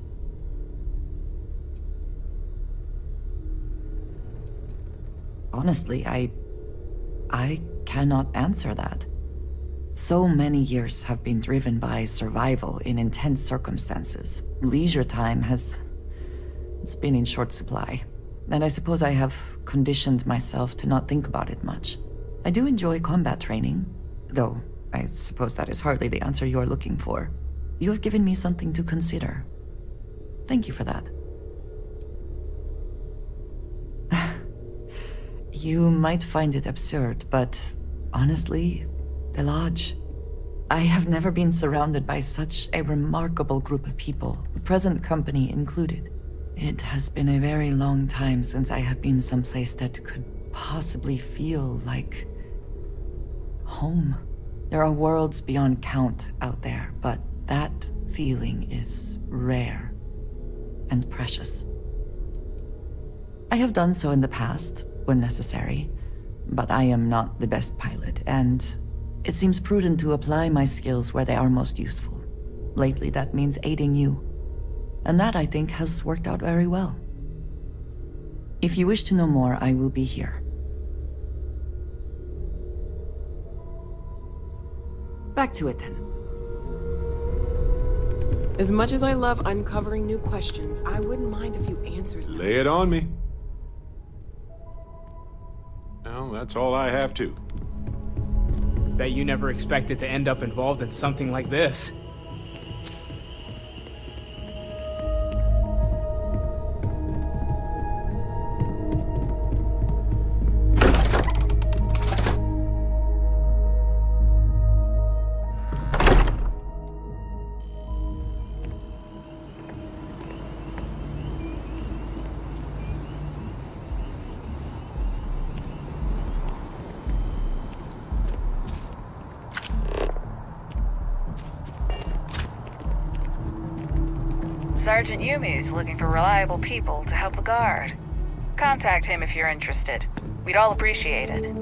Honestly, I cannot answer that. So many years have been driven by survival in intense circumstances. Leisure time it's been in short supply. And I suppose I have conditioned myself to not think about it much. I do enjoy combat training, though I suppose that is hardly the answer you are looking for. You have given me something to consider. Thank you for that. You might find it absurd, but honestly, the Lodge. I have never been surrounded by such a remarkable group of people, present company included. It has been a very long time since I have been someplace that could possibly feel like home. There are worlds beyond count out there, but that feeling is rare and precious. I have done so in the past, when necessary, but I am not the best pilot, and it seems prudent to apply my skills where they are most useful. Lately, that means aiding you, and that, I think, has worked out very well. If you wish to know more, I will be here. Back to it then. As much as I love uncovering new questions, I wouldn't mind if you answers them. Lay it on me. Well, that's all I have to. Bet you never expected to end up involved in something like this. Sergeant Yumi's looking for reliable people to help the guard. Contact him if you're interested. We'd all appreciate it.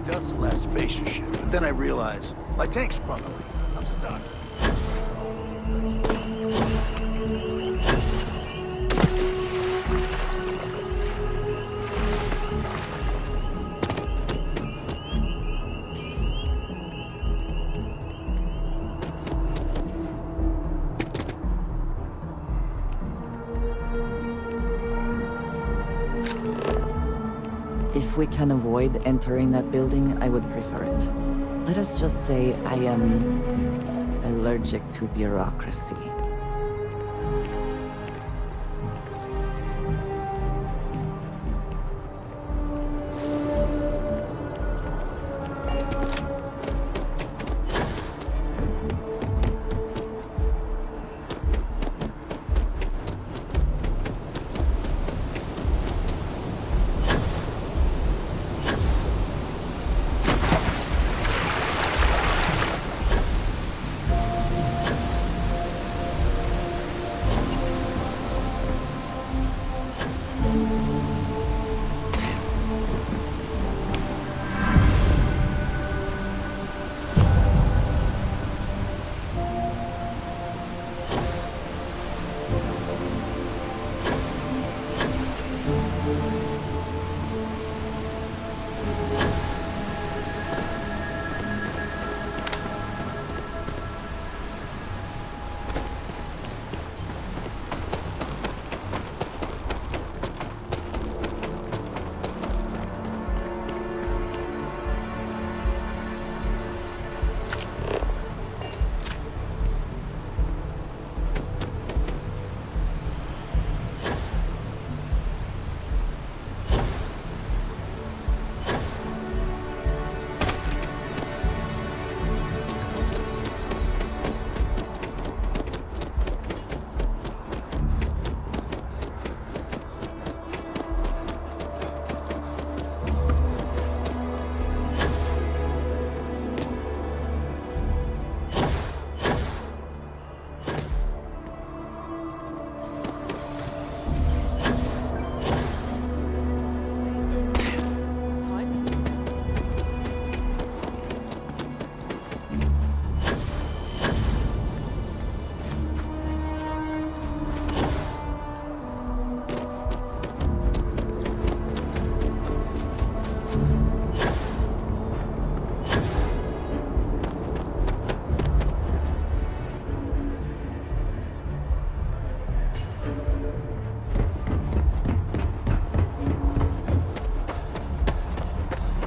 Gus last spacer ship, but then I realized my tank sprung a leak. I'm stuck. If we can avoid entering that building, I would prefer it. Let us just say I am allergic to bureaucracy.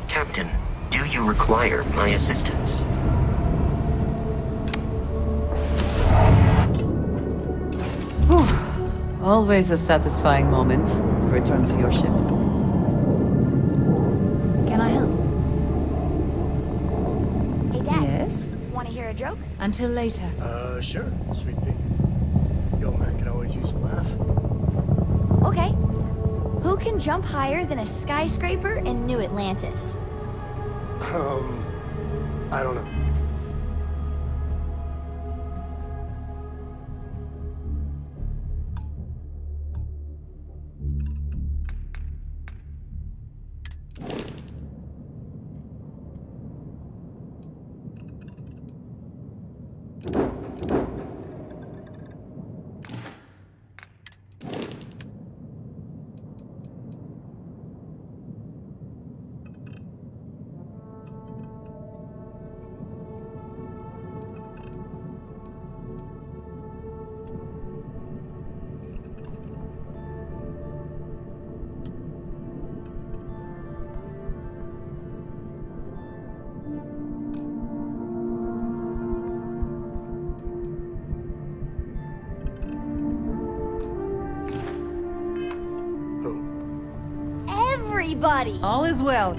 Captain, do you require my assistance? Whew. Always a satisfying moment to return to your ship. Can I help? Hey, Dad. Yes? Want to hear a joke? Until later. Sure, sweet pea. Yo, man, can always use a laugh. Okay. Who can jump higher than a skyscraper in New Atlantis? I don't know. Everybody! All is well.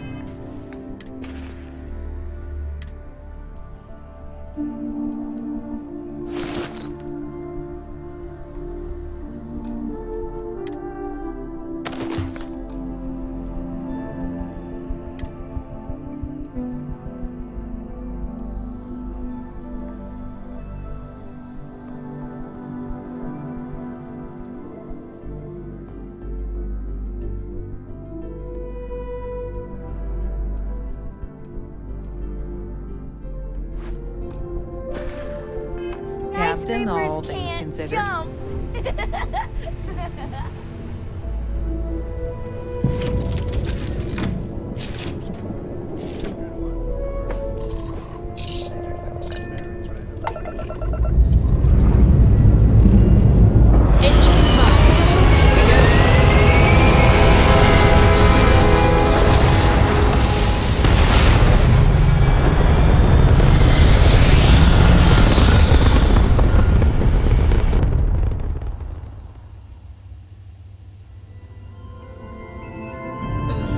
Captain, all things considered. Engines fire. Here we go.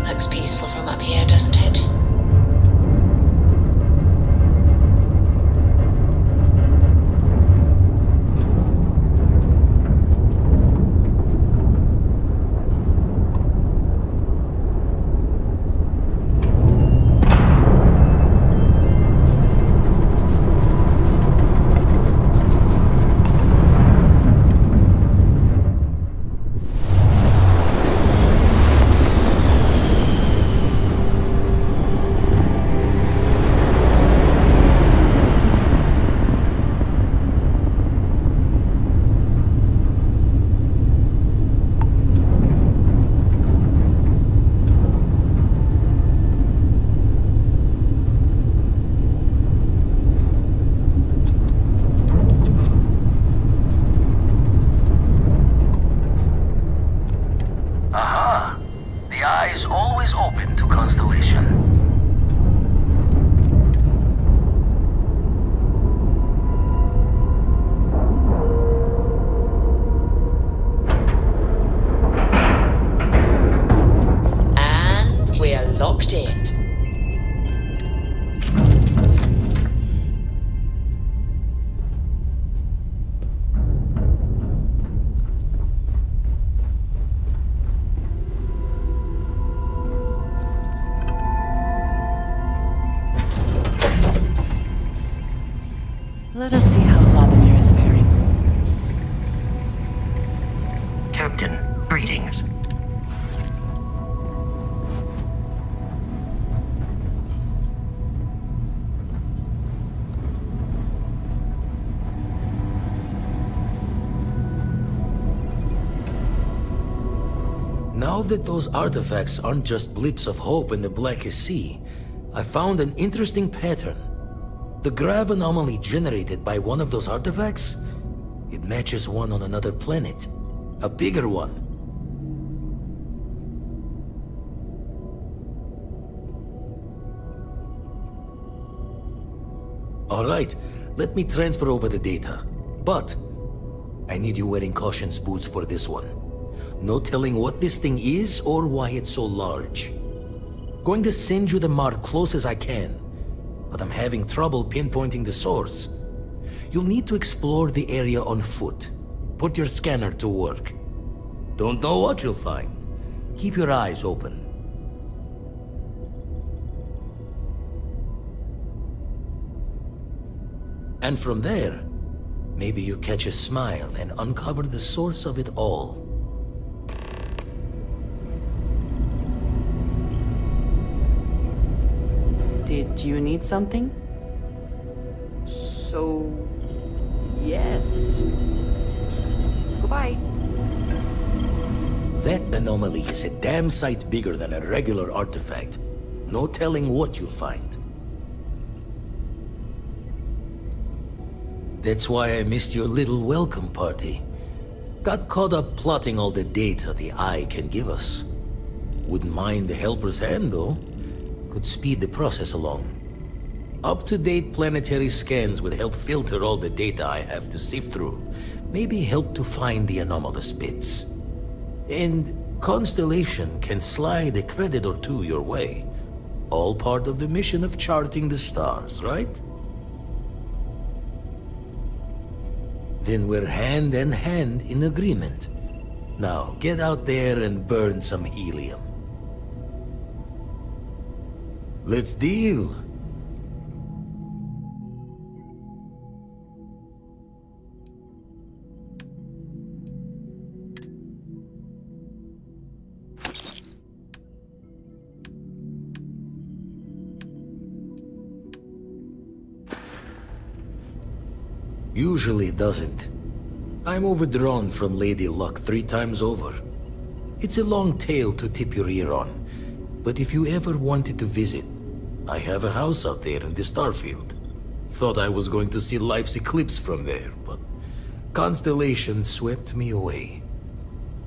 Looks peaceful from up here, doesn't it? Aha! The eye is always open to Constellation. And we're locked in. Let us see how Vladimir is faring. Captain, greetings. Now that those artifacts aren't just blips of hope in the blackest sea, I found an interesting pattern. The grav anomaly generated by one of those artifacts, it matches one on another planet. A bigger one. Alright, let me transfer over the data. But, I need you wearing caution's boots for this one. No telling what this thing is or why it's so large. Going to send you the mark close as I can, but I'm having trouble pinpointing the source. You'll need to explore the area on foot. Put your scanner to work. Don't know what you'll find. Keep your eyes open. And from there, maybe you catch a smile and uncover the source of it all. Did you need something? So... yes. Goodbye. That anomaly is a damn sight bigger than a regular artifact. No telling what you'll find. That's why I missed your little welcome party. Got caught up plotting all the data the Eye can give us. Wouldn't mind the helper's hand, though. Could speed the process along. Up-to-date planetary scans would help filter all the data I have to sift through. Maybe help to find the anomalous bits. And Constellation can slide a credit or two your way. All part of the mission of charting the stars, right? Then we're hand in hand in agreement. Now, get out there and burn some helium. Let's deal. Usually it doesn't. I'm overdrawn from Lady Luck 3 times over. It's a long tale to tip your ear on, but if you ever wanted to visit, I have a house out there in the Starfield. Thought I was going to see life's eclipse from there, but constellations swept me away.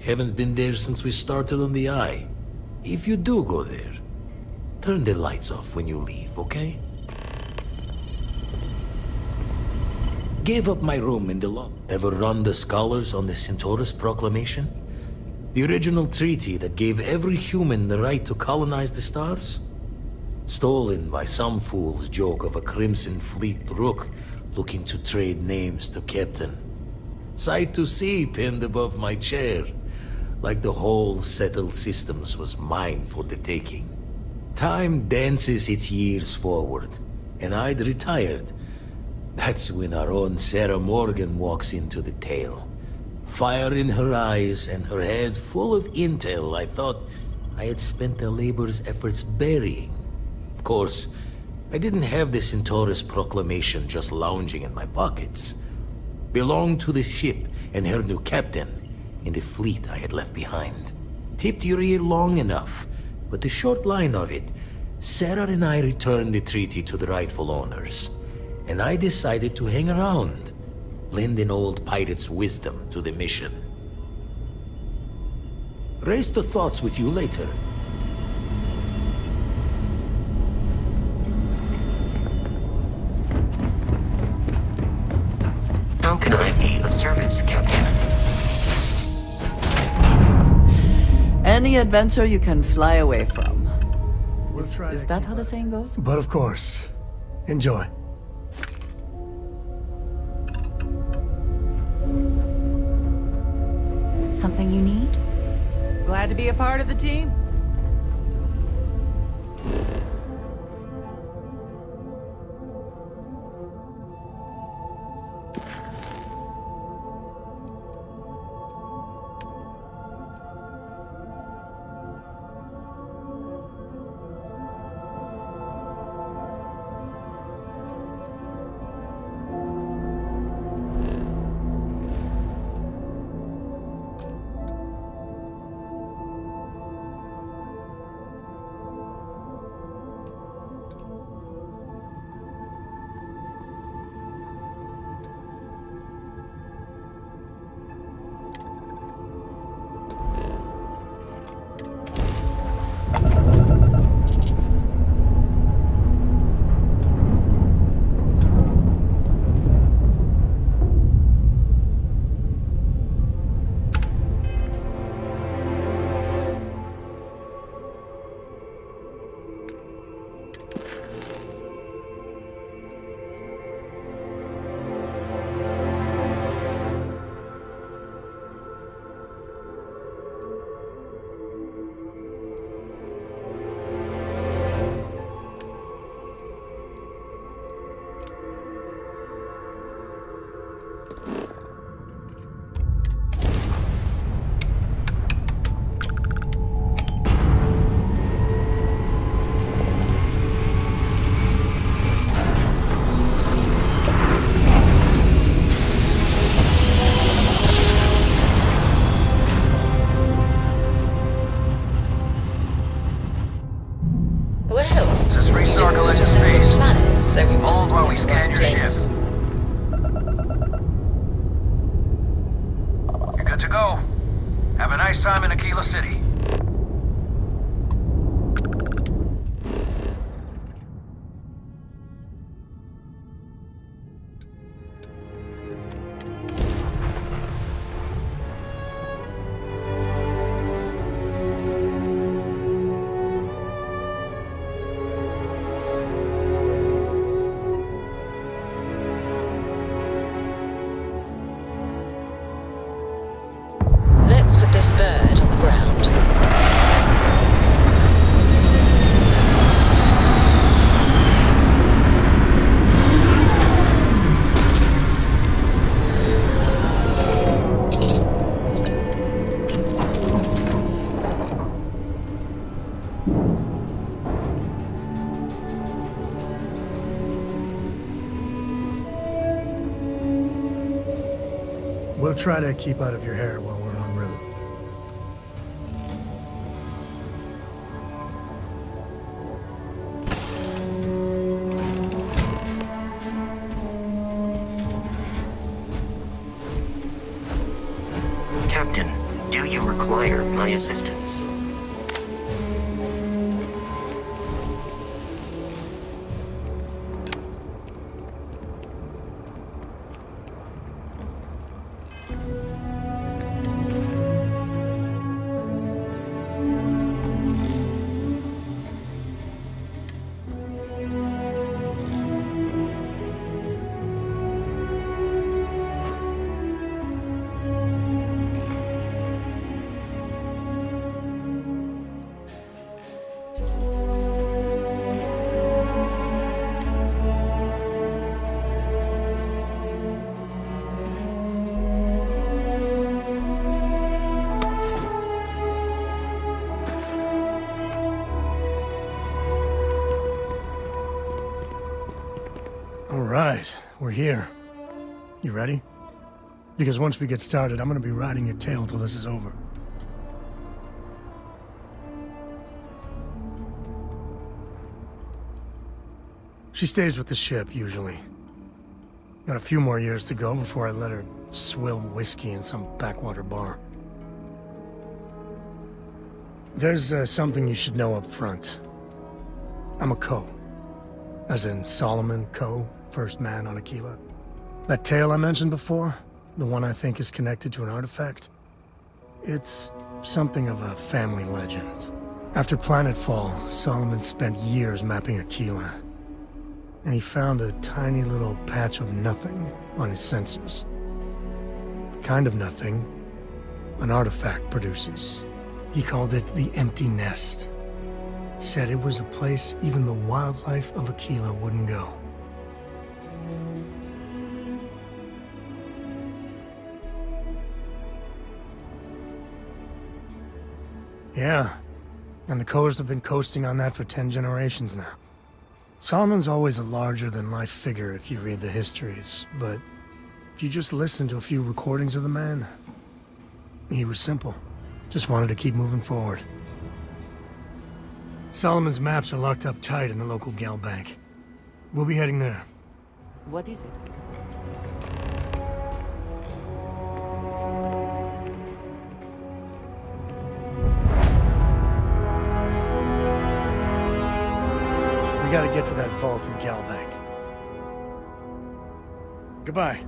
Haven't been there since we started on the Eye. If you do go there, turn the lights off when you leave, okay? Gave up my room in the lobby. Ever run the scholars on the Centaurus Proclamation? The original treaty that gave every human the right to colonize the stars? Stolen by some fool's joke of a Crimson Fleet rook looking to trade names to Captain. Sight to see pinned above my chair, like the whole settled systems was mine for the taking. Time dances its years forward, and I'd retired. That's when our own Sarah Morgan walks into the tale. Fire in her eyes and her head full of intel I thought I had spent the labor's efforts burying. Of course, I didn't have the Centaurus Proclamation just lounging in my pockets. Belonged to the ship and her new captain in the fleet I had left behind. Tipped your ear long enough, but the short line of it, Sarah and I returned the treaty to the rightful owners. And I decided to hang around, lend an old pirate's wisdom to the mission. Raise the thoughts with you later. How can I be of service, Captain? Any adventure you can fly away from. We'll try Is to that keep how the saying goes? But of course. Enjoy. Something you need? Glad to be a part of the team. so we must Hold while be we in the scan right your ship. place. You're good to go. Have a nice time in Aquila City. Let's put this bird on the ground. we'll try to keep out of your hair while we're en route. Captain, do you require my assistance? Alright, we're here. You ready? Because once we get started, I'm gonna be riding your tail till this is over. She stays with the ship, usually. Got a few more years to go before I let her swill whiskey in some backwater bar. There's something you should know up front. I'm a Co. As in Solomon Co., first man on Aquila. That tale I mentioned before, the one I think is connected to an artifact, it's something of a family legend. After planetfall, Solomon spent years mapping Aquila, and he found a tiny little patch of nothing on his sensors. The kind of nothing an artifact produces. He called it the Empty Nest. Said it was a place even the wildlife of Aquila wouldn't go. Yeah, and the Coors have been coasting on that for 10 generations now. Solomon's always a larger-than-life figure if you read the histories, but if you just listen to a few recordings of the man, he was simple. Just wanted to keep moving forward. Solomon's maps are locked up tight in the local gal bank. We'll be heading there. What is it? We gotta get to that vault in Galbank. Goodbye.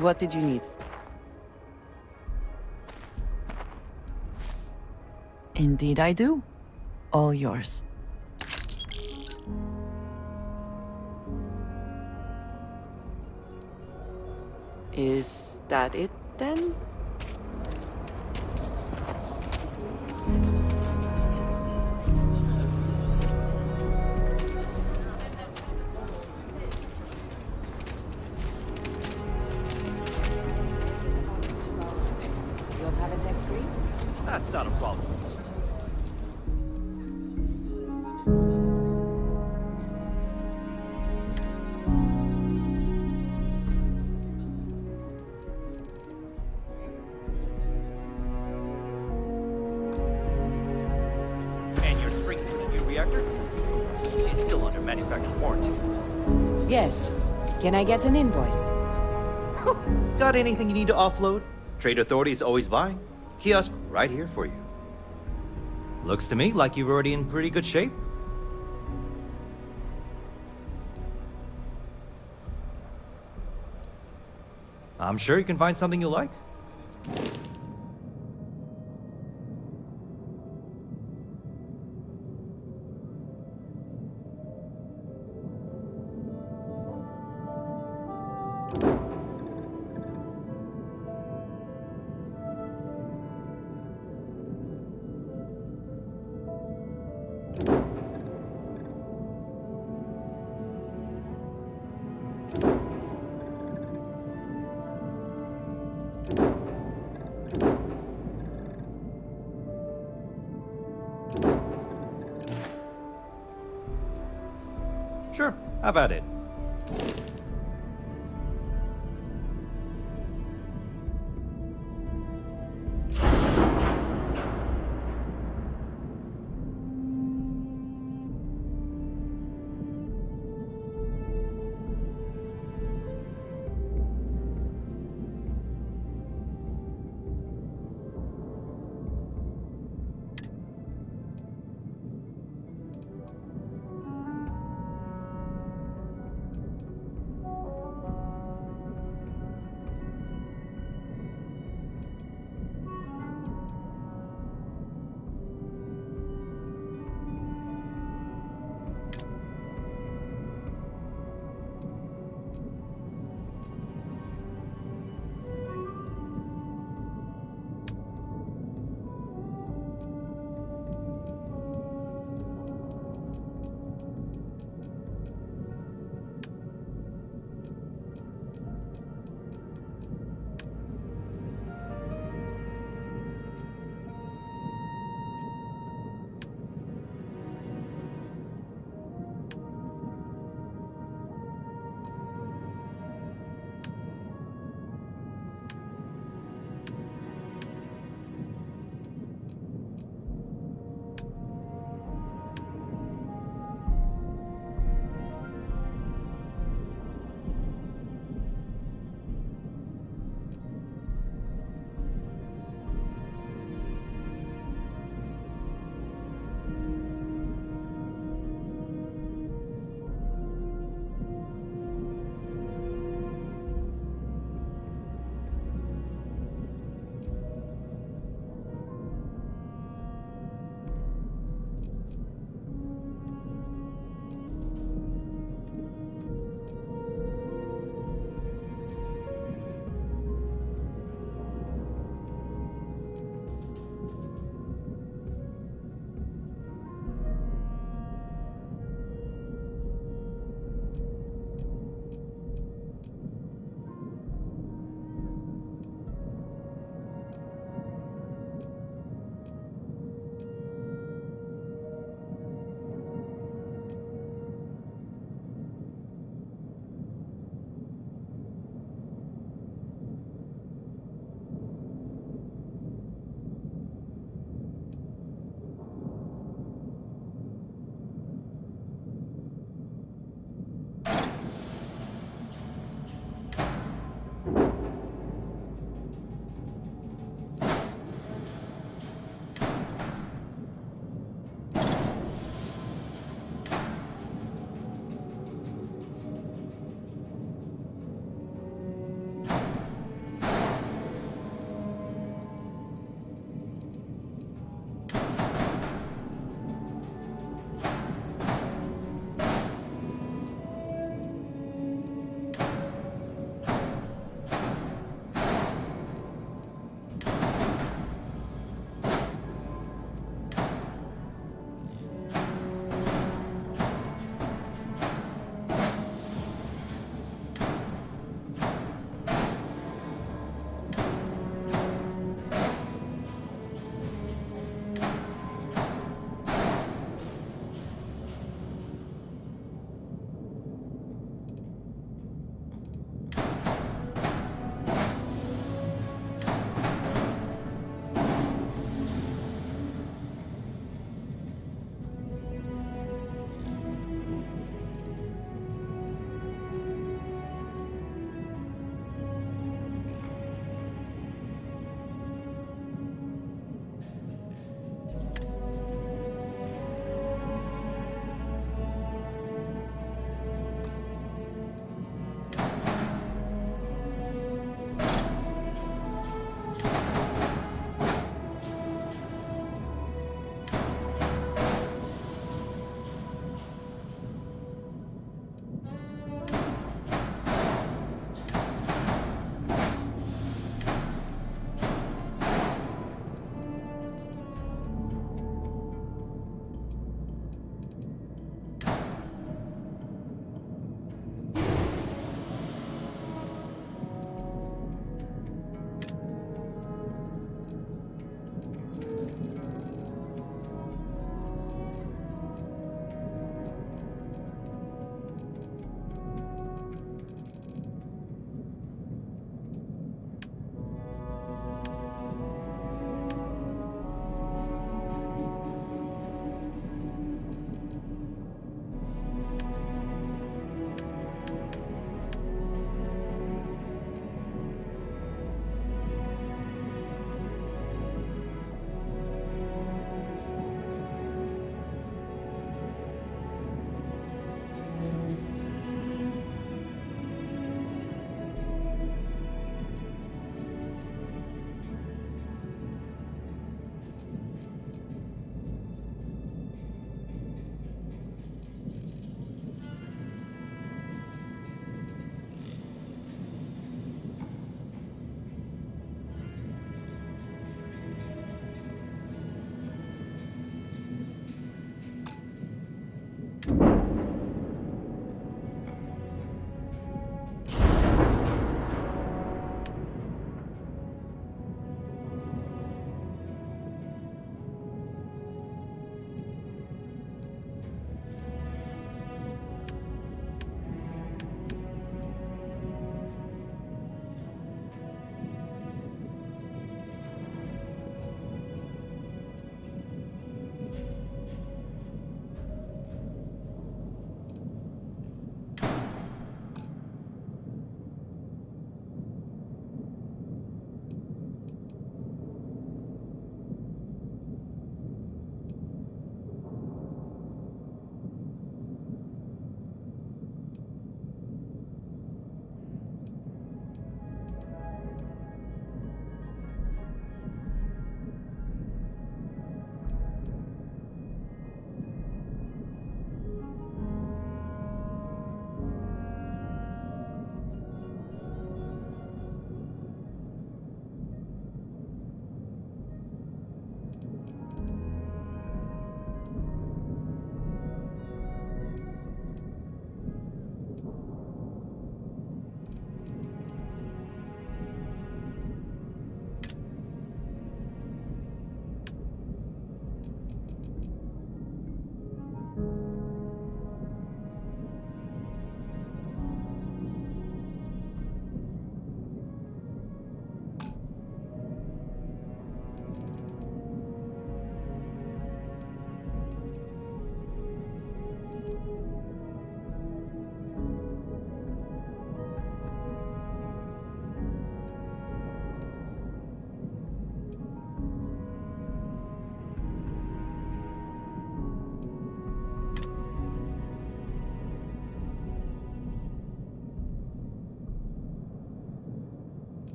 What did you need? Indeed I do. All yours. Is that it, then? That's not a problem. And you're spring for the new reactor? It's still under manufacturer's warranty. Yes. Can I get an invoice? Got anything you need to offload? Trade Authority is always buying. Kiosk right here for you. Looks to me like you're already in pretty good shape. I'm sure you can find something you like. Sure, have at it.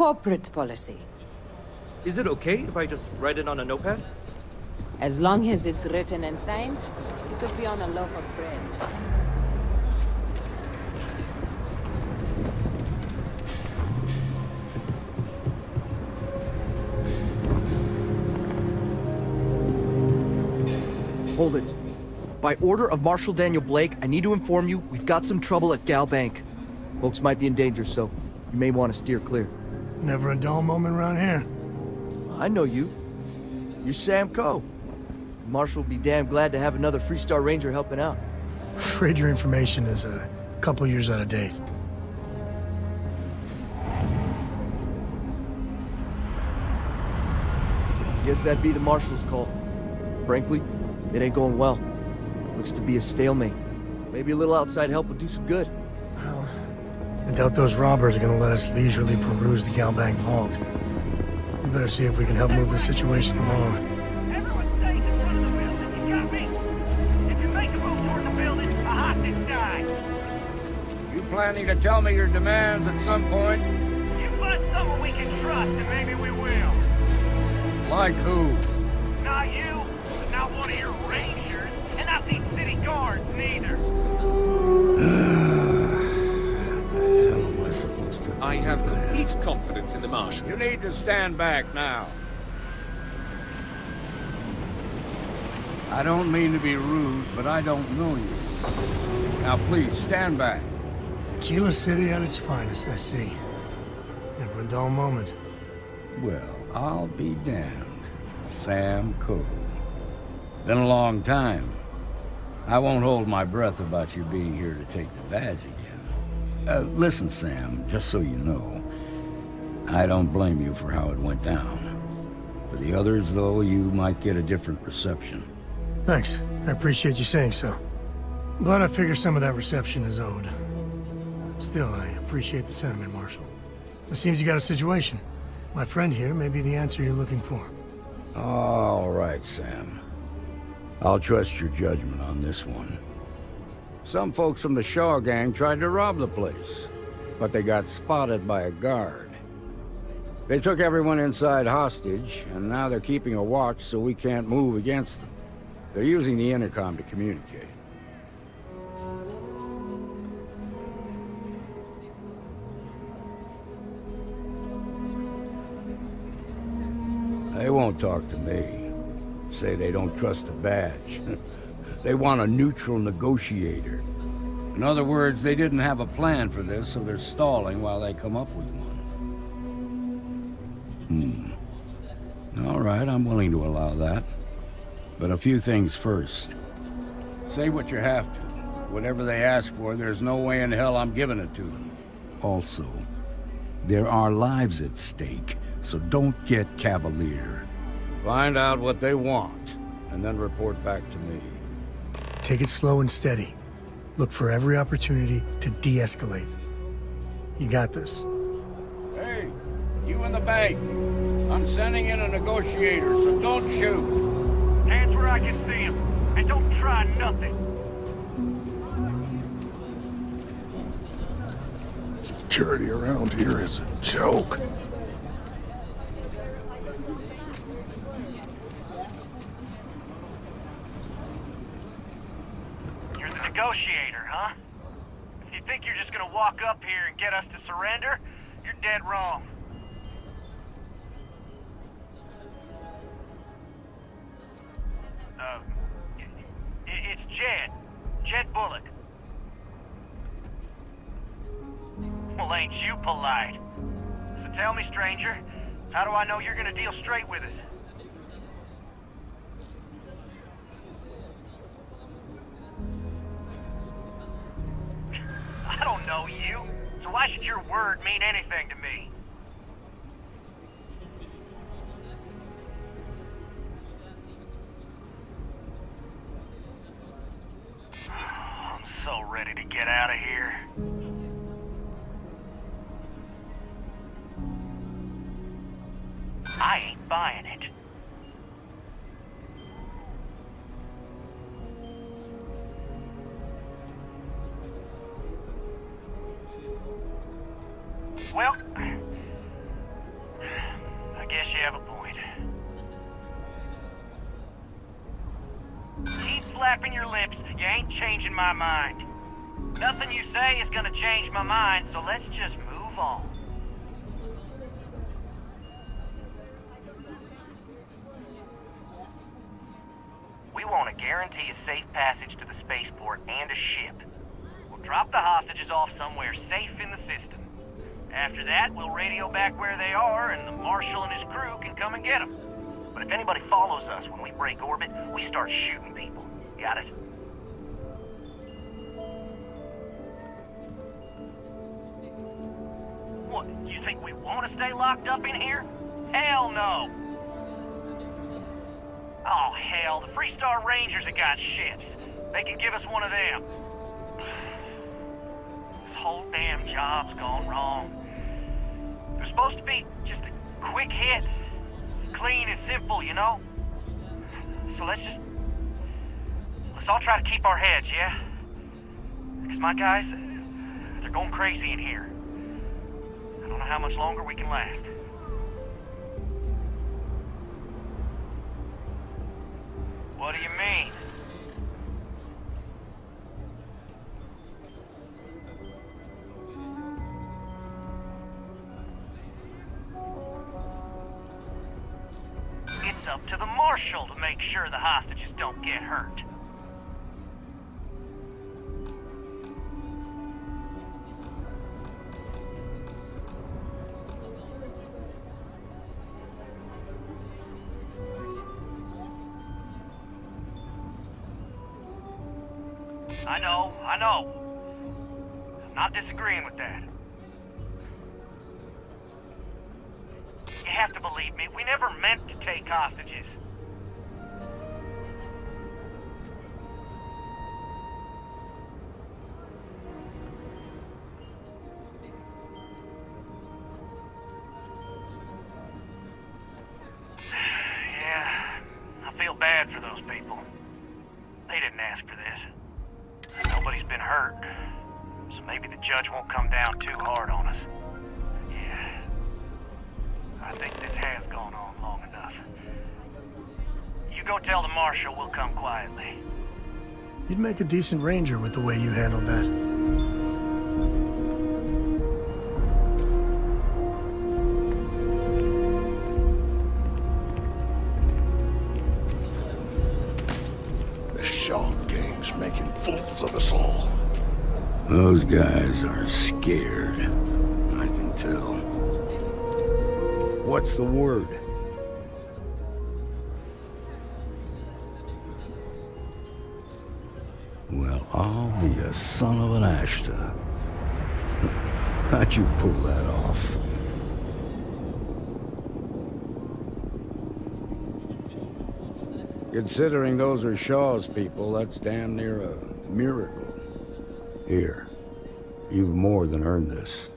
corporate policy. Is it okay if I just write it on a notepad? As long as it's written and signed, it could be on a loaf of bread. Hold it. By order of Marshal Daniel Blake, I need to inform you we've got some trouble at Gal Bank. Folks might be in danger, so you may want to steer clear. Never a dull moment around here. I know you. You're Sam Coe. Marshal will be damn glad to have another Freestar Ranger helping out. Afraid your information is a couple years out of date. Guess that'd be the Marshal's call. Frankly, it ain't going well. Looks to be a stalemate. Maybe a little outside help would do some good. Well, I doubt those robbers are gonna let us leisurely peruse the Gal Bank vault. We better see if we can help move the situation along. Everyone stays in front of the building. You got me? If you make a move toward the building, a hostage dies. You planning to tell me your demands at some point? You find someone we can trust, and maybe we will. Like who? Not you, but not one of your rangers, and not these city guards, neither. I have complete confidence in the Marshal. You need to stand back now. I don't mean to be rude, but I don't know you. Now please, stand back. Kila City at its finest, I see. Never a dull moment. Well, I'll be damned. Sam Coe. Been a long time. I won't hold my breath about you being here to take the badge again. Listen, Sam, just so you know, I don't blame you for how it went down. For the others, though, you might get a different reception. Thanks. I appreciate you saying so. Glad I figure some of that reception is owed. Still, I appreciate the sentiment, Marshal. It seems you got a situation. My friend here may be the answer you're looking for. All right, Sam. I'll trust your judgment on this one. Some folks from the Shaw gang tried to rob the place, but they got spotted by a guard. They took everyone inside hostage, and now they're keeping a watch so we can't move against them. They're using the intercom to communicate. They won't talk to me. Say they don't trust the badge. They want a neutral negotiator. In other words, they didn't have a plan for this, so they're stalling while they come up with one. All right, I'm willing to allow that. But a few things first. Say what you have to. Whatever they ask for, there's no way in hell I'm giving it to them. Also, there are lives at stake, so don't get cavalier. Find out what they want, and then report back to me. Take it slow and steady. Look for every opportunity to de-escalate. You got this. Hey, you in the bank. I'm sending in a negotiator, so don't shoot. Hands where I can see him, and don't try nothing. Security around here is a joke. You're the negotiator, huh? If you think you're just gonna walk up here and get us to surrender, you're dead wrong. It's Jed. Jed Bullock. Well, ain't you polite? So tell me, stranger, how do I know you're gonna deal straight with us? I don't know you, so why should your word mean anything to me? I'm so ready to get out of here. I ain't buying it. Well, flapping your lips, you ain't changing my mind. Nothing you say is gonna change my mind, so let's just move on. We want to guarantee a safe passage to the spaceport and a ship. We'll drop the hostages off somewhere safe in the system. After that, we'll radio back where they are, and the Marshal and his crew can come and get them. But if anybody follows us when we break orbit, we start shooting people. Got it? What, you think we want to stay locked up in here? Hell no! Oh, hell, the Freestar Rangers have got ships. They can give us one of them. This whole damn job's gone wrong. It was supposed to be just a quick hit. Clean and simple, you know? So let's all try to keep our heads, yeah? Because my guys, they're going crazy in here. I don't know how much longer we can last. What do you mean? It's up to the Marshal to make sure the hostages don't get hurt. I know. I'm not disagreeing with that. You have to believe me, we never meant to take hostages. Yeah, I feel bad for those people. They didn't ask for this. Nobody's been hurt, so maybe the judge won't come down too hard on us. Yeah, I think this has gone on long enough. You go tell the Marshal we'll come quietly. You'd make a decent ranger with the way you handled that. Making fools of us all. Those guys are scared. I can tell. What's the word? Well, I'll be a son of an Ashta. How'd you pull that off? Considering those are Shaw's people, that's damn near a miracle. Here, you've more than earned this.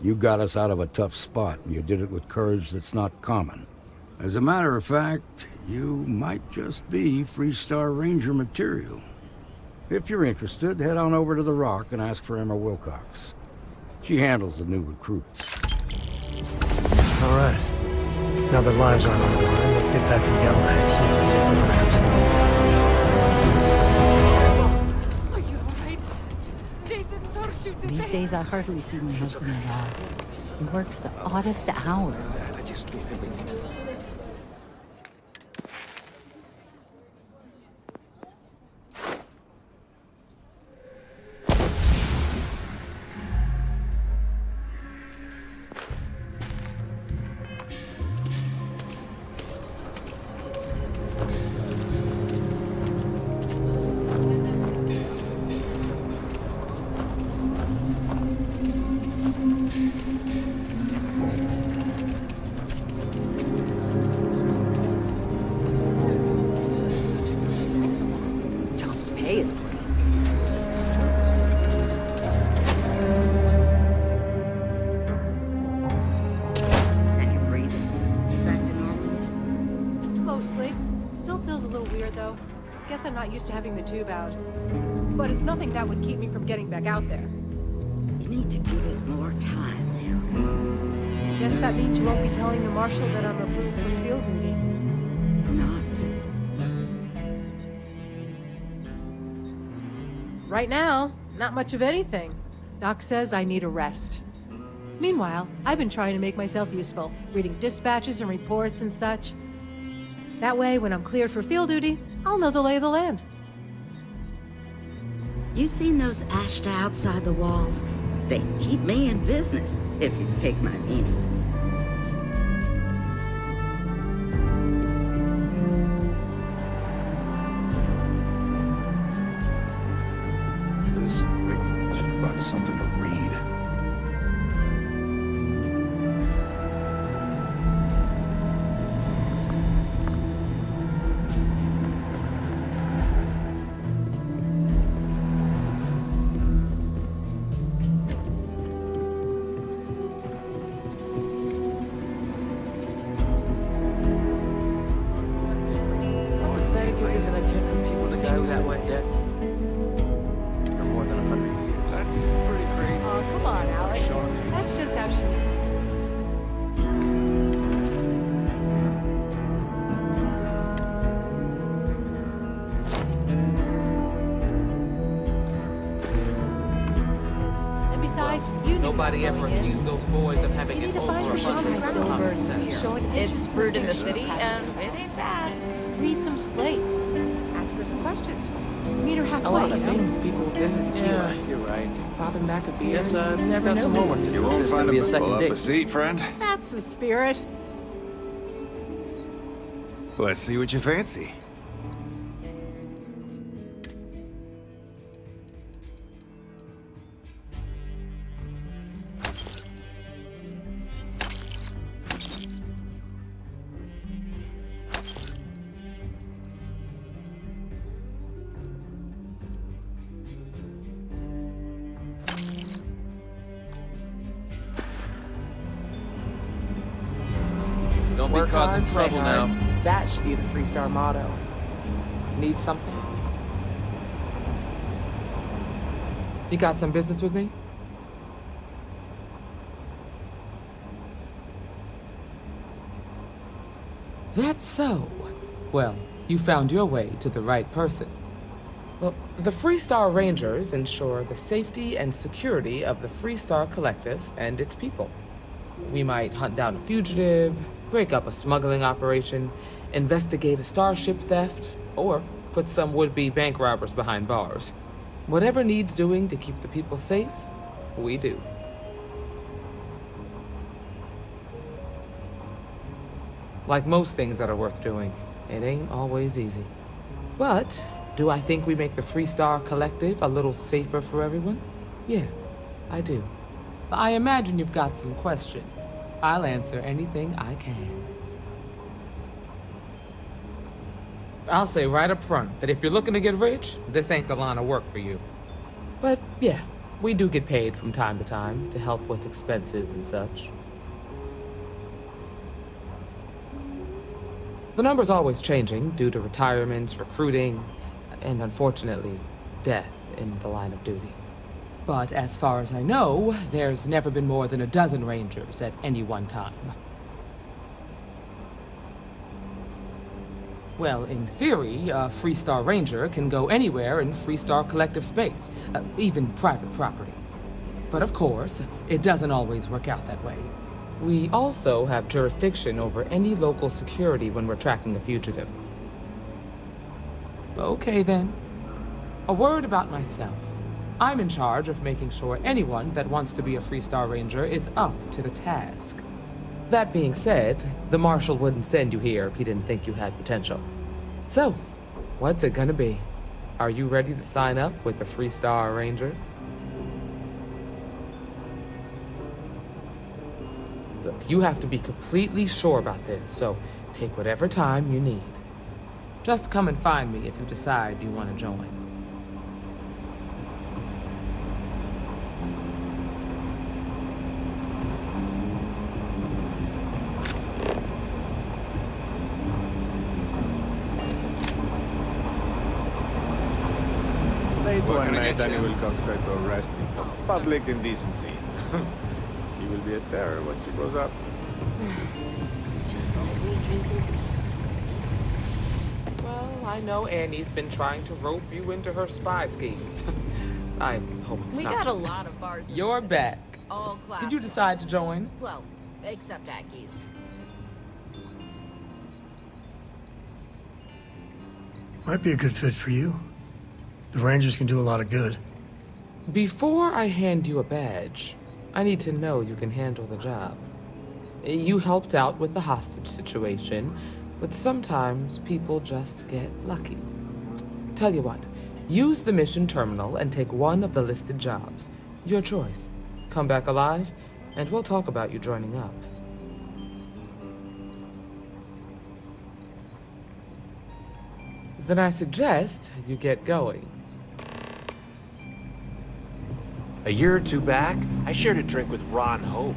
You got us out of a tough spot, and you did it with courage that's not common. As a matter of fact, you might just be Freestar Ranger material. If you're interested, head on over to the Rock and ask for Emma Wilcox. She handles the new recruits. All right. Now that lives aren't on the line, let's get back to Galbank and see if we can grab some. Are you alright? They didn't hurt you, did These they? days I hardly see my husband at all. He works the oddest hours. To having the tube out. But it's nothing that would keep me from getting back out there. You need to give it more time, Helga. Guess that means you won't be telling the Marshal that I'm approved for field duty. Not. Right now, not much of anything. Doc says I need a rest. Meanwhile, I've been trying to make myself useful, reading dispatches and reports and such. That way, when I'm cleared for field duty, I'll know the lay of the land. You seen those Ashta outside the walls? They keep me in business, if you take my meaning. About something to read. How pathetic is it that I can't compete with the guy that went dead for more than 100 years? That's pretty crazy. Oh, come on, Alex. That's just how she... And besides, you knew Nobody ever accused those boys of having an over It's brewed in the city, and it ain't bad. Read some slates. Ask her some questions. Meet her halfway. A lot of you know? famous people visit Yeah, Cuba. you're right. Popping back a beer. Guess I've never got some know. homework to do. You won't There's find gonna be a Pull second up date. a seat, friend. That's the spirit. Let's see what you fancy. Don't Work be causing hard, play trouble hard. now. That should be the Freestar motto. Need something? You got some business with me? That's so. Well, you found your way to the right person. Well, the Freestar Rangers ensure the safety and security of the Freestar Collective and its people. We might hunt down a fugitive, break up a smuggling operation, investigate a starship theft, or put some would-be bank robbers behind bars. Whatever needs doing to keep the people safe, we do. Like most things that are worth doing, it ain't always easy. But do I think we make the Freestar Collective a little safer for everyone? Yeah, I do. I imagine you've got some questions. I'll answer anything I can. I'll say right up front that if you're looking to get rich, this ain't the line of work for you. But yeah, we do get paid from time to time to help with expenses and such. The number's always changing due to retirements, recruiting, and unfortunately, death in the line of duty. But as far as I know, there's never been more than a dozen Rangers at any one time. Well, in theory, a Freestar Ranger can go anywhere in Freestar Collective space, even private property. But of course, it doesn't always work out that way. We also have jurisdiction over any local security when we're tracking a fugitive. Okay then. A word about myself. I'm in charge of making sure anyone that wants to be a Freestar Ranger is up to the task. That being said, the Marshal wouldn't send you here if he didn't think you had potential. So, what's it gonna be? Are you ready to sign up with the Freestar Rangers? Look, you have to be completely sure about this, so take whatever time you need. Just come and find me if you decide you want to join. Late What one can I night get and you? he will come try to arrest me for public indecency. She will be a terror when she grows up. Just all we drinking. Well, I I know Annie's been trying to rope you into her spy schemes. I hope it's We not got a true. lot of bars in the You're city. back. All class Did you decide ones. to join? Well, except Aggies. Might be a good fit for you. The Rangers can do a lot of good. Before I hand you a badge, I need to know you can handle the job. You helped out with the hostage situation, but sometimes people just get lucky. Tell you what, use the mission terminal and take one of the listed jobs. Your choice. Come back alive, and we'll talk about you joining up. Then I suggest you get going. A year or two back, I shared a drink with Ron Hope.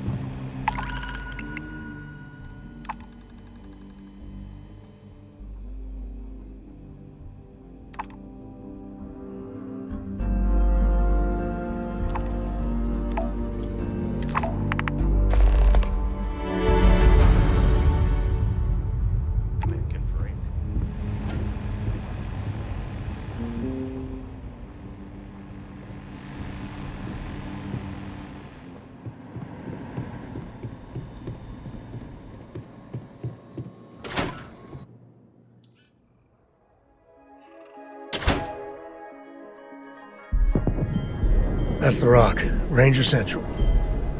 That's the Rock, Ranger Central.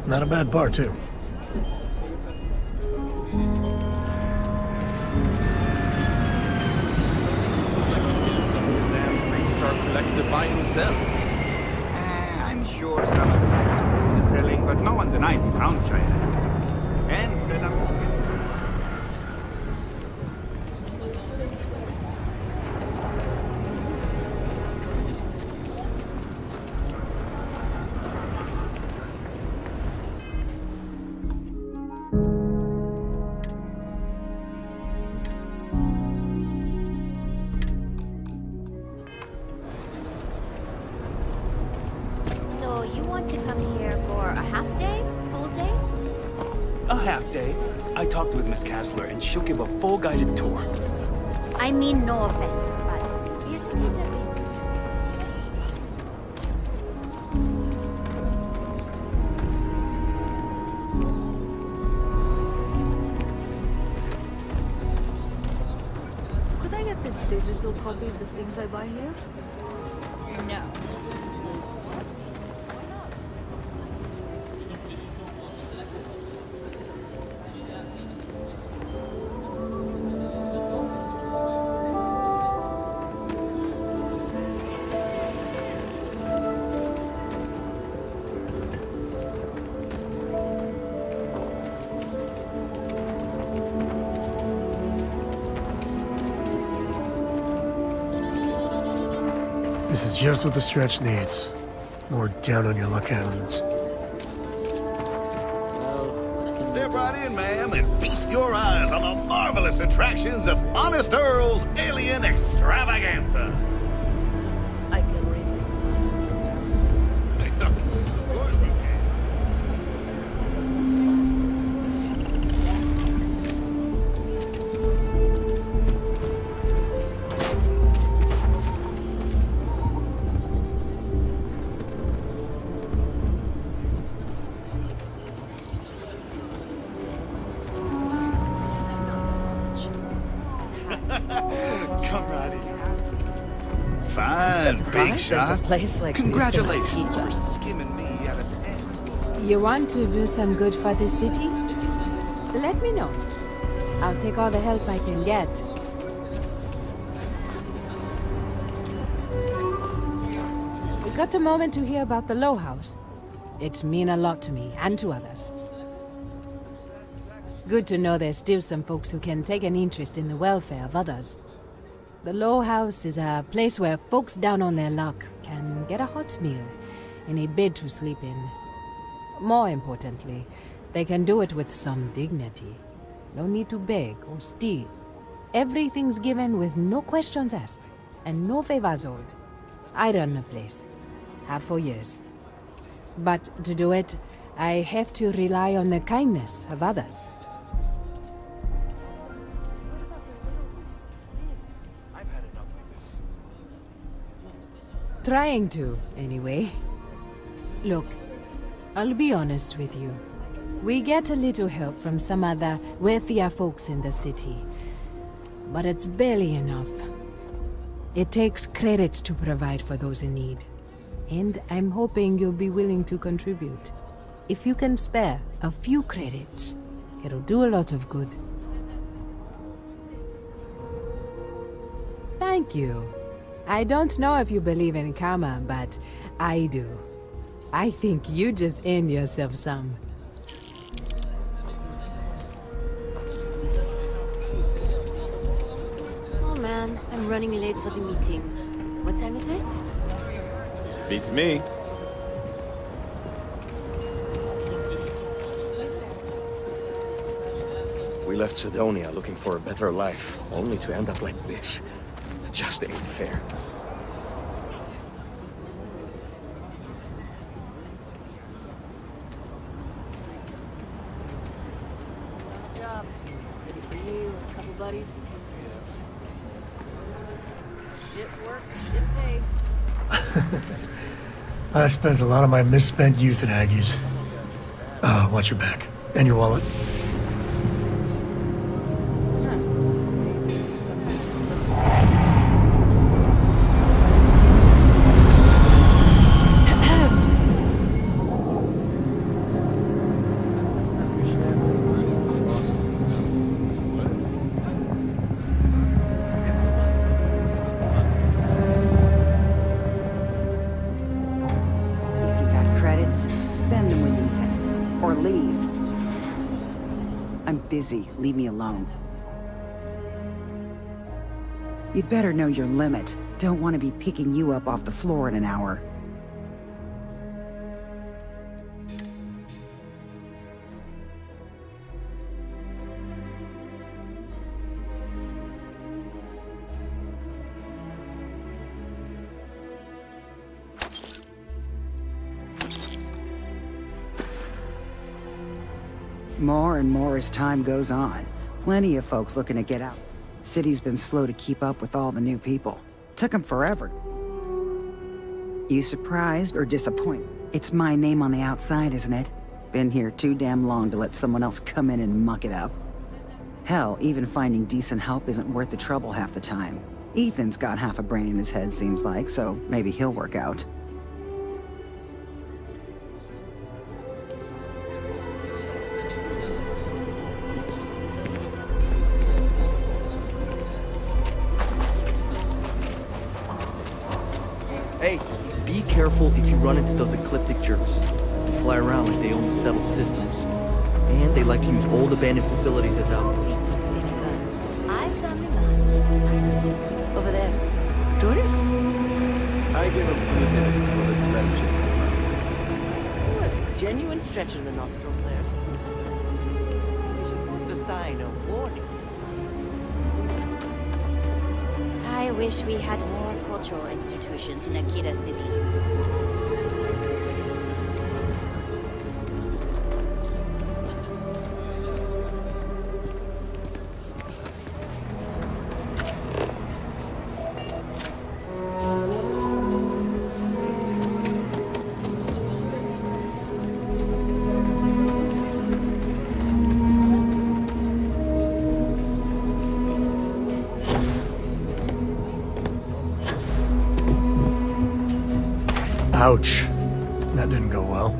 Not a bad bar, too. Three-star collector by himself. I'm sure some of the men are telling, but no one denies he found China. And set up his business. So you want to come here for a half day? Full day? A half day. I talked with Miss Kassler, and she'll give a full guided tour. I mean no offense, but isn't it a bit... Could I get the digital copy of the things I buy here? No. This is just what the stretch needs. More down-on-your-luck animals. Step right in, ma'am, and feast your eyes on the marvelous attractions of Honest Earl's Alien Extravaganza. I can read this. Of course you can. Come right in. Fine, big Surprised there's shot. a place like this in Congratulations Akita. for skimming me out of town. You want to do some good for the city? Let me know. I'll take all the help I can get. We got a moment to hear about the Low House. It mean a lot to me and to others. Good to know there's still some folks who can take an interest in the welfare of others. The Low House is a place where folks down on their luck can get a hot meal and a bed to sleep in. More importantly, they can do it with some dignity. No need to beg or steal. Everything's given with no questions asked and no favors owed. I run the place. Have for years. But to do it, I have to rely on the kindness of others. I've had enough of Trying to, anyway. Look, I'll be honest with you. We get a little help from some other wealthier folks in the city. But it's barely enough. It takes credits to provide for those in need. And I'm hoping you'll be willing to contribute. If you can spare a few credits, it'll do a lot of good. Thank you. I don't know if you believe in karma, but I do. I think you just earned yourself some. Oh man, I'm running late for the meeting. What time is it? Beats me. We left Sidonia looking for a better life, only to end up like this. It just ain't fair. Job. Ready for you and a couple buddies. Shit work, shit pay. I spent a lot of my misspent youth at Aggie's. Watch your back. And your wallet. If you got credits, spend them with Ethan. Or leave. I'm busy. Leave me alone. You'd better know your limit. Don't want to be picking you up off the floor in an hour. More and more as time goes on. Plenty of folks looking to get out. City's been slow to keep up with all the new people. Took them forever. You surprised or disappointed? It's my name on the outside, isn't it? Been here too damn long to let someone else come in and muck it up. Hell, even finding decent help isn't worth the trouble half the time. Ethan's got half a brain in his head, seems like, so maybe he'll work out. Hey, be careful if you run into those ecliptic jerks. They fly around like they own the settled systems. And they like to use old abandoned facilities as outposts. I've done enough. Over there. Tourist? I give them 3 minutes before the smell chases them out. There was genuine stretch in the nostrils there. You're supposed to sign a warning. I wish we had more cultural institutions in Akita City. Ouch. That didn't go well.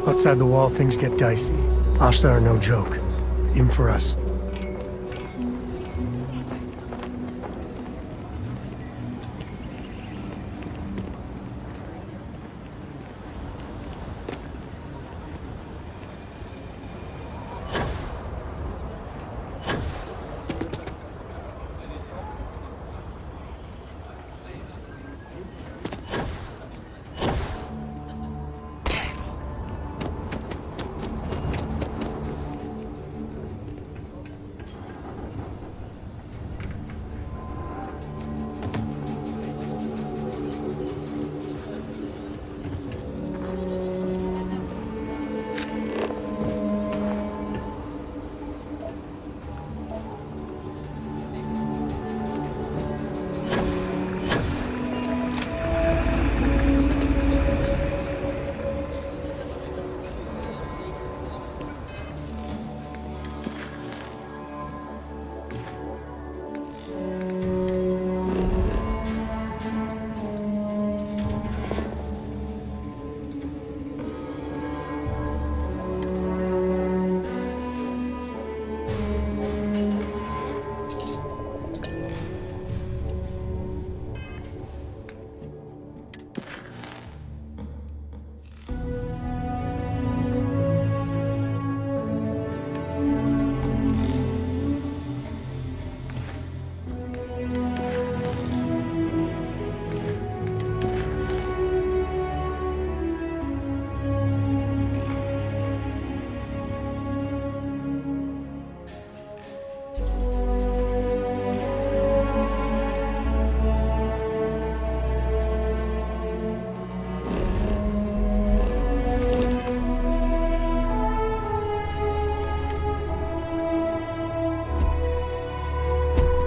Outside the wall, things get dicey. Ashta are no joke. Even for us.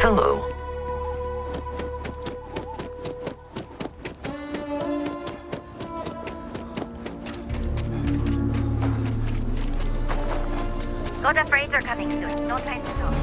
Hello. Got a freighter coming soon. No time to talk.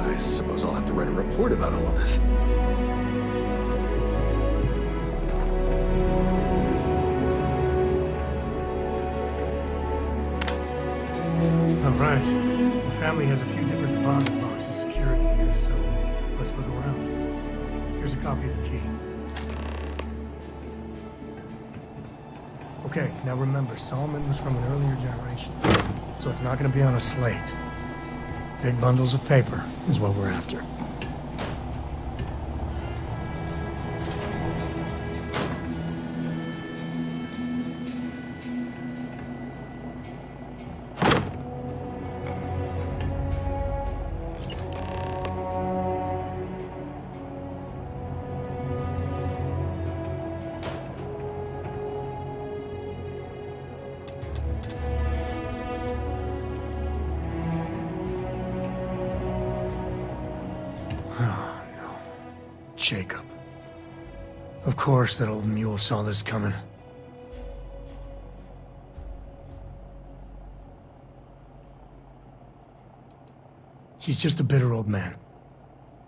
I suppose I'll have to write a report about all of this. All right. The family has a few different deposit boxes secured here, so let's look around. Here's a copy of the key. Okay, now remember, Solomon was from an earlier generation, so it's not going to be on a slate. Big bundles of paper is what we're after. Oh, no. Jacob. Of course that old mule saw this coming. He's just a bitter old man,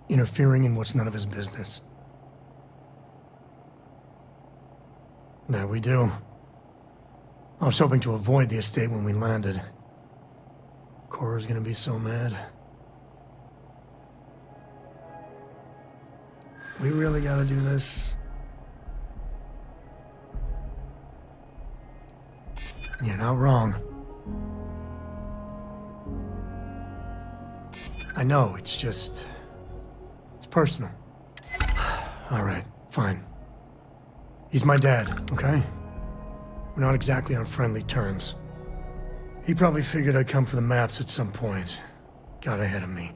interfering in what's none of his business. There we do. I was hoping to avoid the estate when we landed. Cora's gonna be so mad. We really gotta do this. You're not wrong. I know, it's just... it's personal. Alright, fine. He's my dad, okay? We're not exactly on friendly terms. He probably figured I'd come for the maps at some point. Got ahead of me.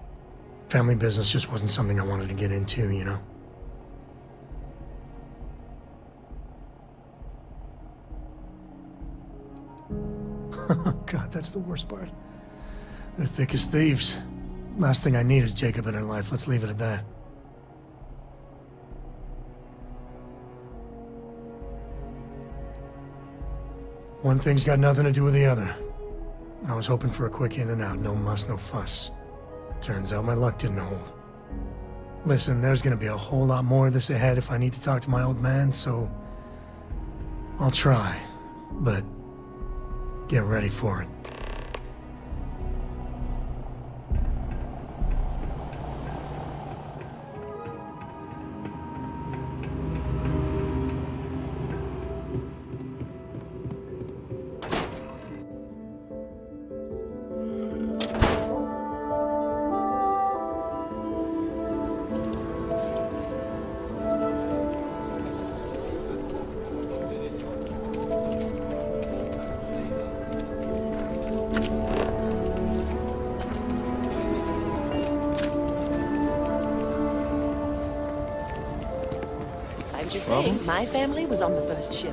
Family business just wasn't something I wanted to get into, you know? God, that's the worst part. They're thick as thieves. Last thing I need is Jacob in her life. Let's leave it at that. One thing's got nothing to do with the other. I was hoping for a quick in and out. No muss, no fuss. Turns out my luck didn't hold. Listen, there's gonna be a whole lot more of this ahead if I need to talk to my old man, so... I'll try. But... get ready for it. Just saying, my family was on the first ship.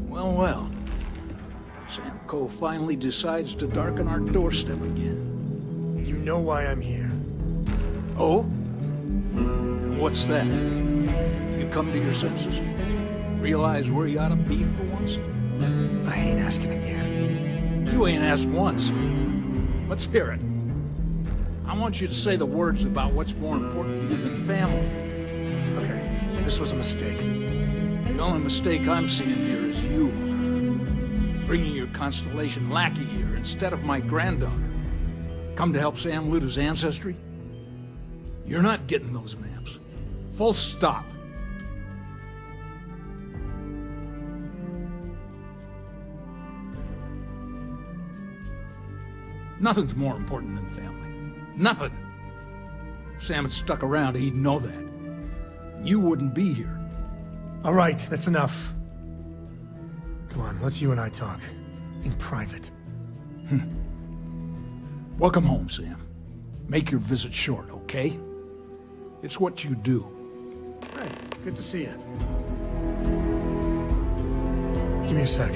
Well. Samco finally decides to darken our doorstep again. You know why I'm here. Oh? And what's that? You come to your senses? Realize where you ought to be for once? I ain't asking again. You ain't asked once. Let's hear it. I want you to say the words about what's more important to you than family. Okay, this was a mistake. The only mistake I'm seeing here is you. Bringing your Constellation lackey here instead of my granddaughter. Come to help Sam loot his ancestry? You're not getting those maps. Full stop. Nothing's more important than family. Nothing. If Sam had stuck around, he'd know that. You wouldn't be here. All right, that's enough. Come on, let's you and I talk. In private. Welcome home, Sam. Make your visit short, okay? It's what you do. Hey, good to see you. Give me a sec.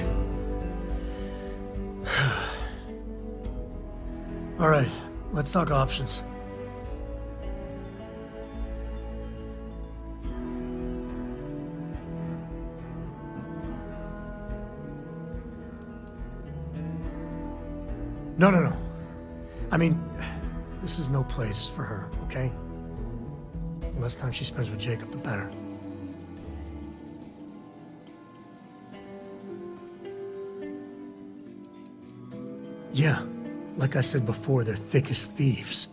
All right, let's talk options. No. I mean, this is no place for her, okay? The less time she spends with Jacob, the better. Yeah, like I said before, they're thick as thieves.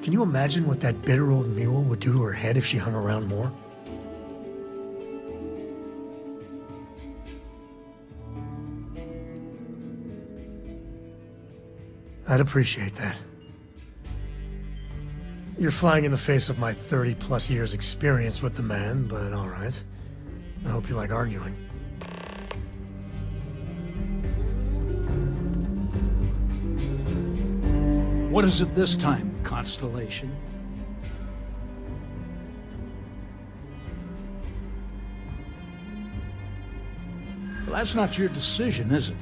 Can you imagine what that bitter old mule would do to her head if she hung around more? I'd appreciate that. You're flying in the face of my 30-plus years experience with the man, but all right. I hope you like arguing. What is it this time, Constellation? Well, that's not your decision, is it?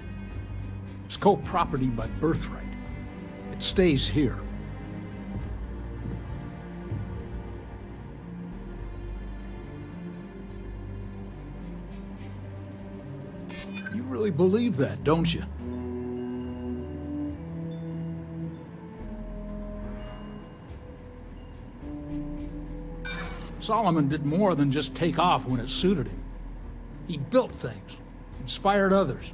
It's co-property by birthright. It stays here. You really believe that, don't you? Solomon did more than just take off when it suited him. He built things, inspired others.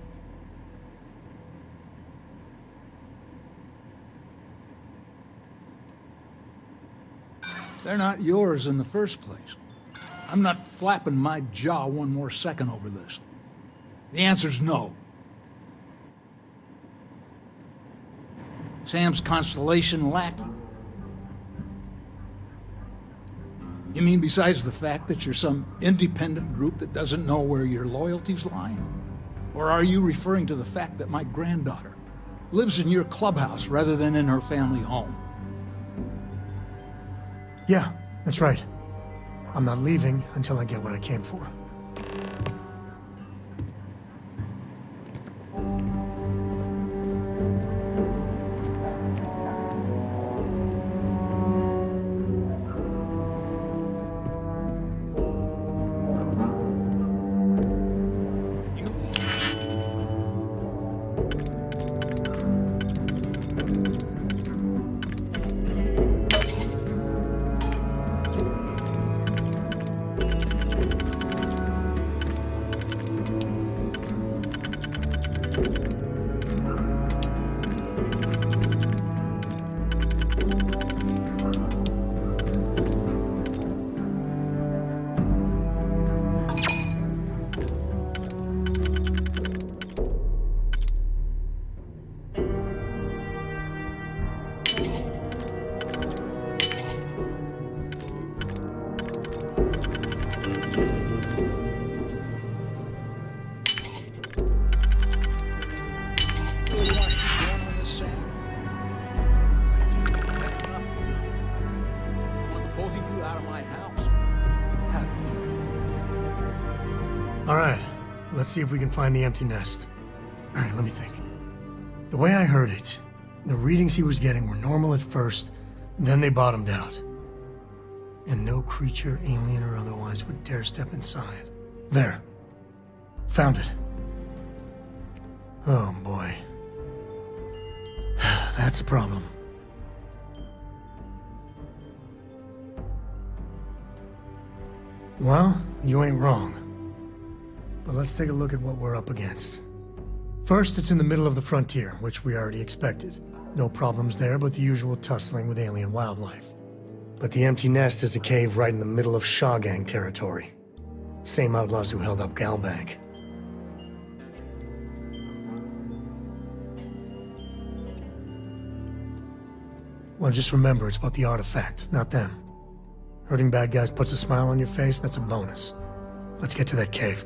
They're not yours in the first place. I'm not flapping my jaw one more second over this. The answer's no. Sam's Constellation lackey. You mean besides the fact that you're some independent group that doesn't know where your loyalties lie? Or are you referring to the fact that my granddaughter lives in your clubhouse rather than in her family home? Yeah, that's right. I'm not leaving until I get what I came for. Let's see if we can find the empty nest. All right, let me think. The way I heard it, the readings he was getting were normal at first, then they bottomed out. And no creature, alien or otherwise, would dare step inside. There. Found it. Oh boy. That's a problem. Well, you ain't wrong. But let's take a look at what we're up against. First, it's in the middle of the frontier, which we already expected. No problems there, but the usual tussling with alien wildlife. But the empty nest is a cave right in the middle of Shawgang territory. Same outlaws who held up Galbank. Well, just remember, it's about the artifact, not them. Hurting bad guys puts a smile on your face, that's a bonus. Let's get to that cave.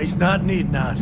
least not need not.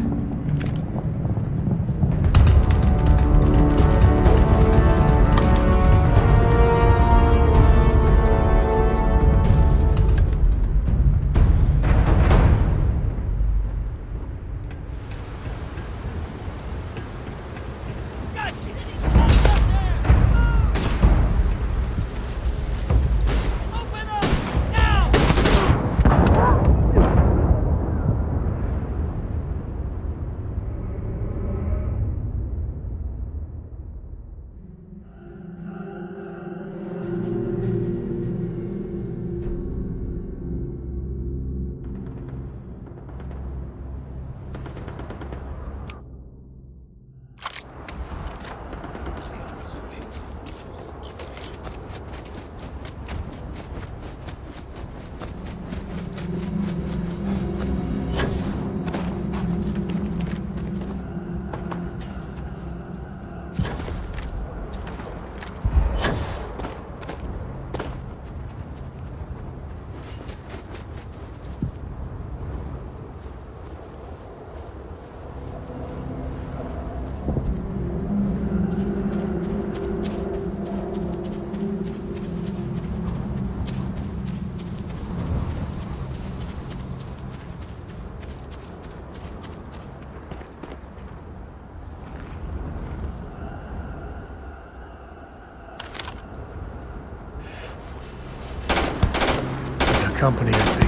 Company, I think.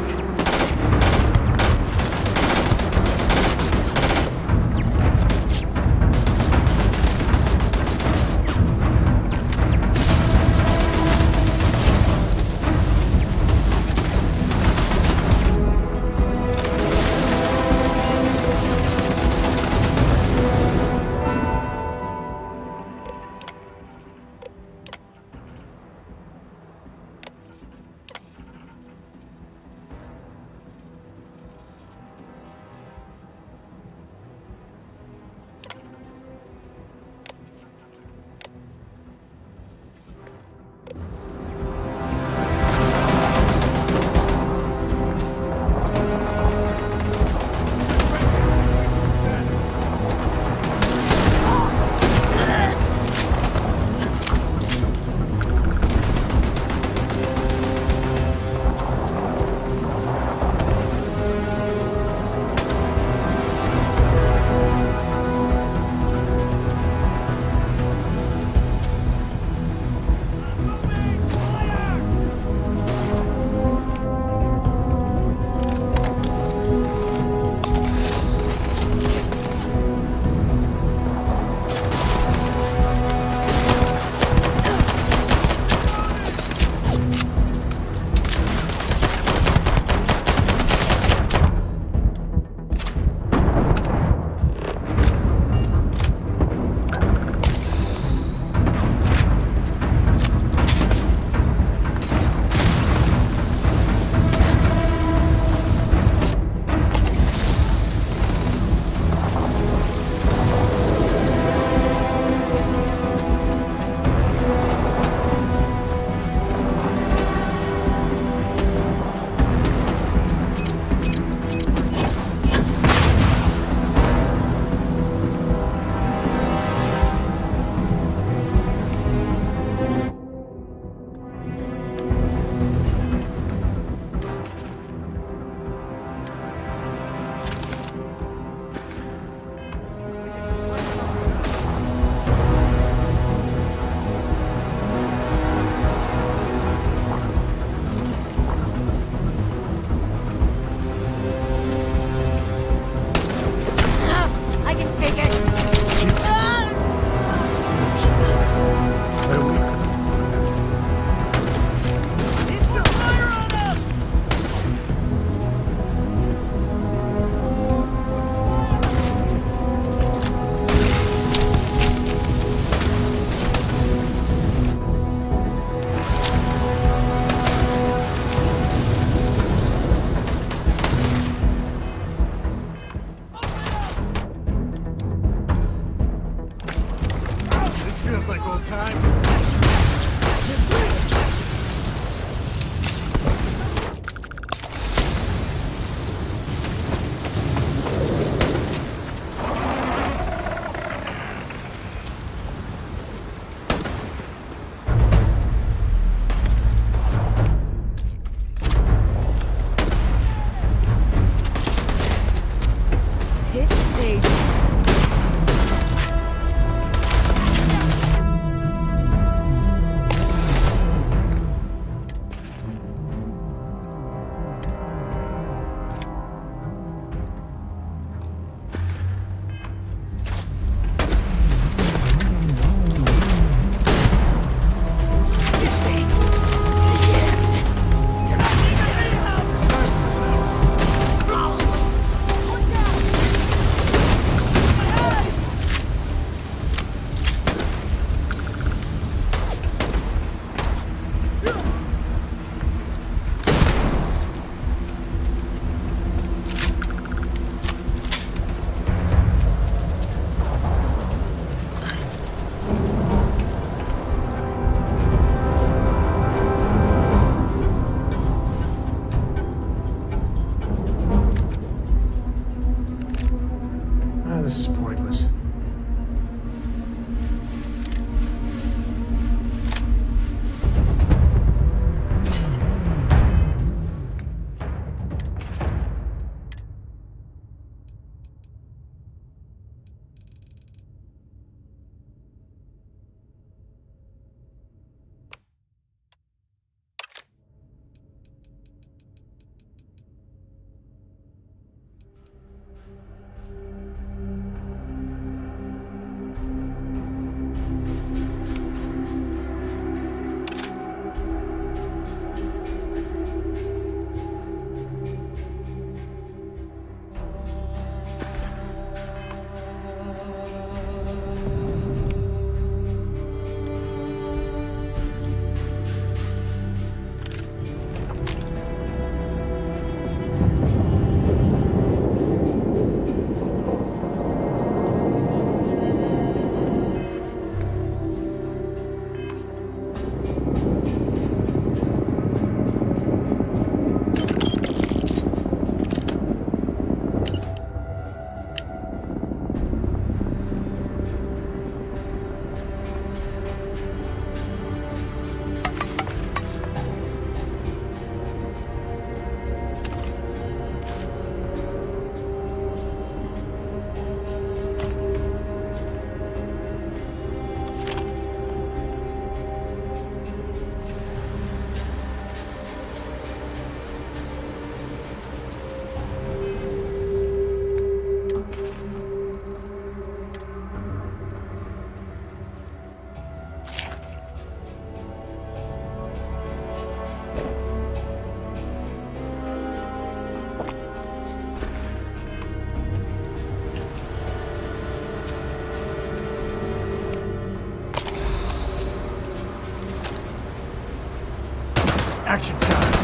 Action time.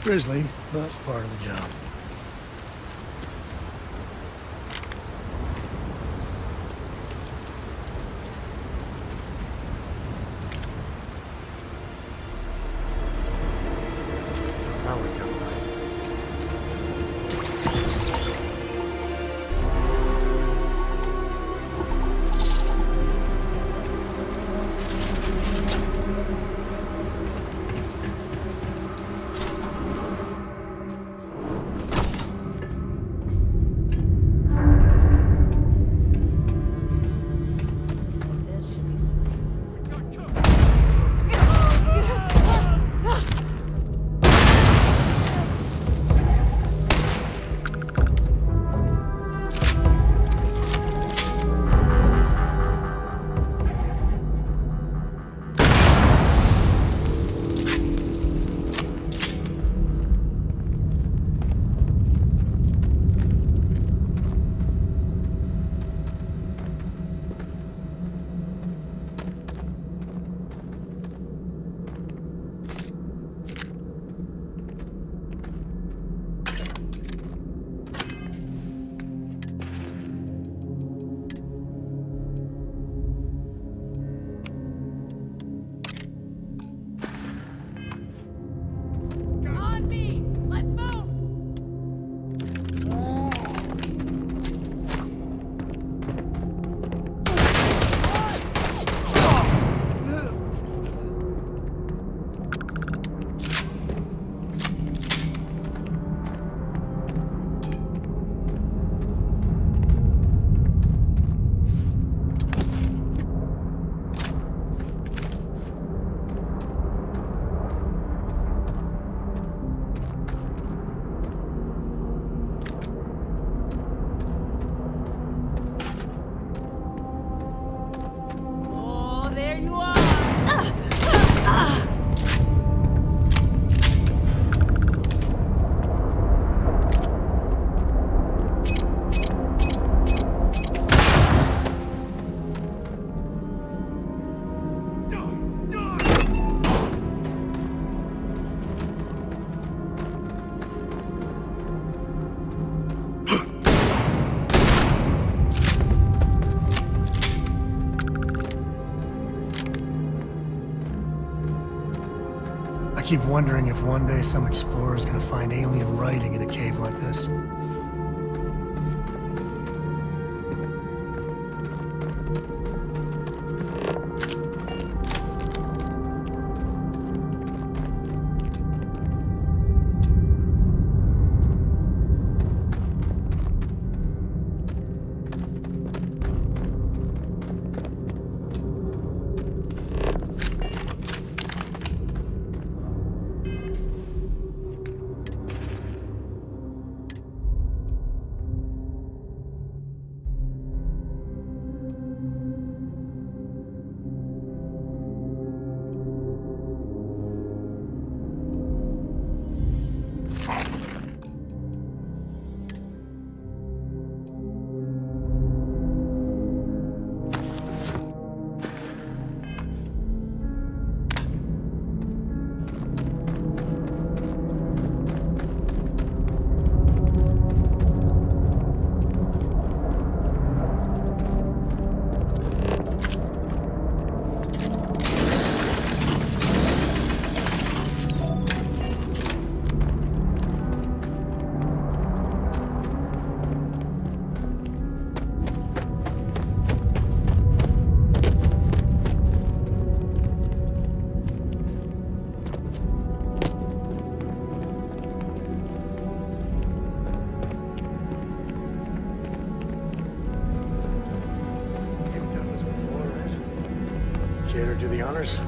Grisly, but part of the job. Now we go. I keep wondering if one day some explorer's gonna find alien writing in a cave like this. Care to do the honors?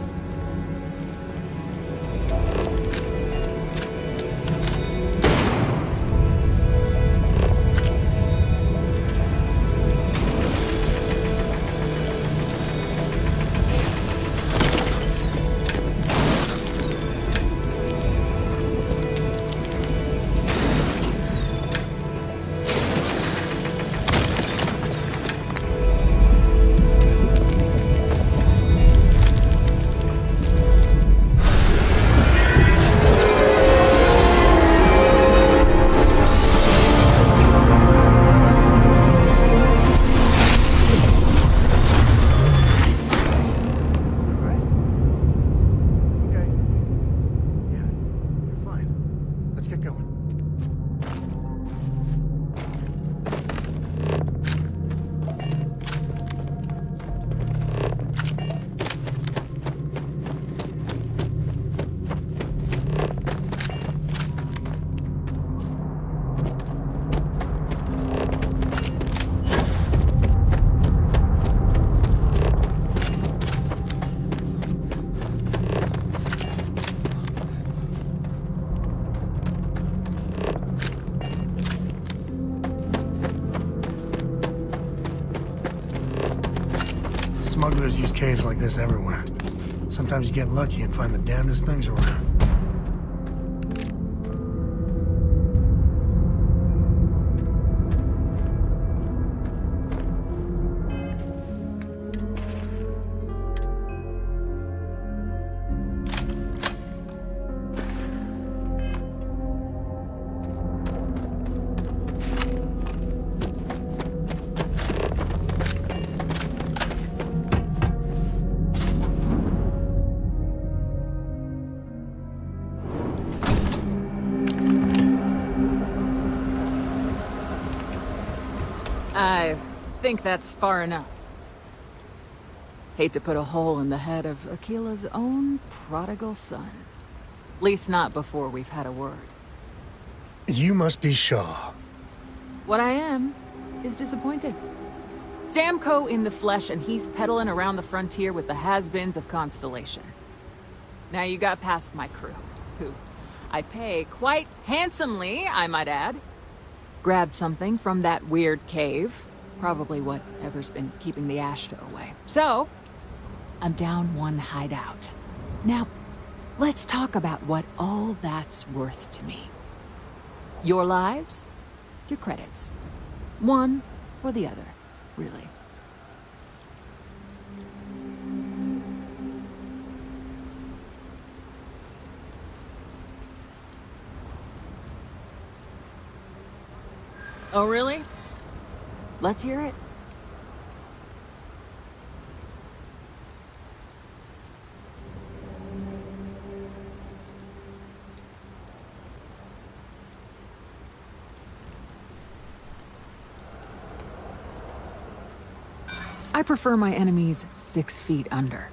Let's get going. Smugglers use caves like this everywhere. Sometimes you get lucky and find the damnedest things around. I think that's far enough. Hate to put a hole in the head of Akila's own prodigal son. At least not before we've had a word. You must be Shaw. What I am is disappointed. Samco in the flesh, and he's peddling around the frontier with the has-beens of Constellation. Now you got past my crew, who I pay quite handsomely, I might add. Grabbed something from that weird cave. Probably whatever's been keeping the Ashta away. So, I'm down one hideout. Now, let's talk about what all that's worth to me. Your lives, your credits. One or the other, really. Oh, really? Let's hear it. I prefer my enemies 6 feet under.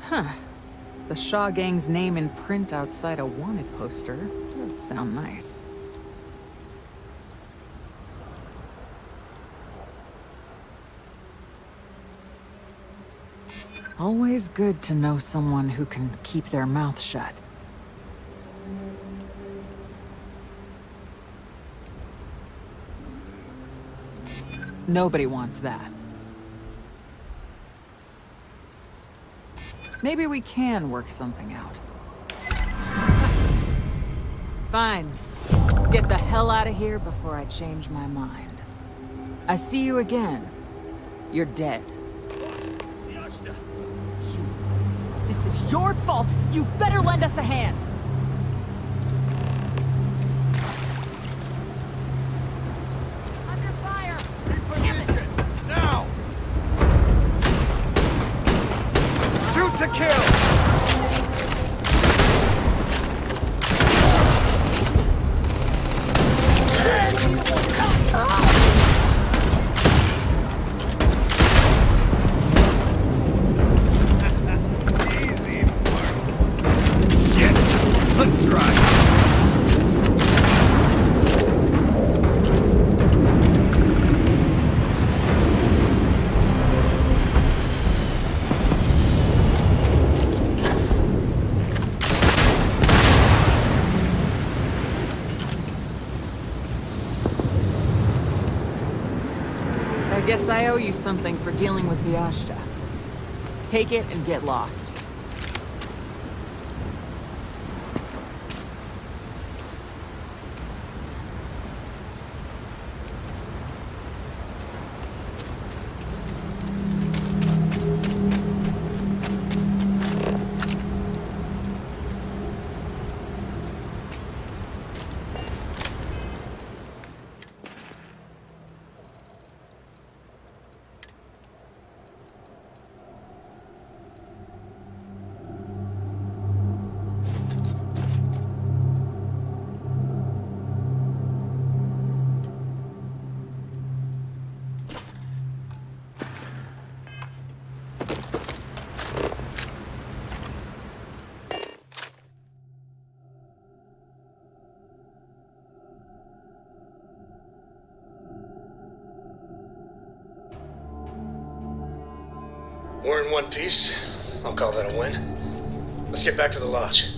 Huh. The Shaw Gang's name in print outside a wanted poster does sound nice. Always good to know someone who can keep their mouth shut. Nobody wants that. Maybe we can work something out. Fine. Get the hell out of here before I change my mind. I see you again. You're dead. This is your fault! You better lend us a hand! Under fire! Reposition! Now! Shoot to kill! Guess I owe you something for dealing with the Ashta. Take it and get lost. We're in one piece. I'll call that a win. Let's get back to the lodge.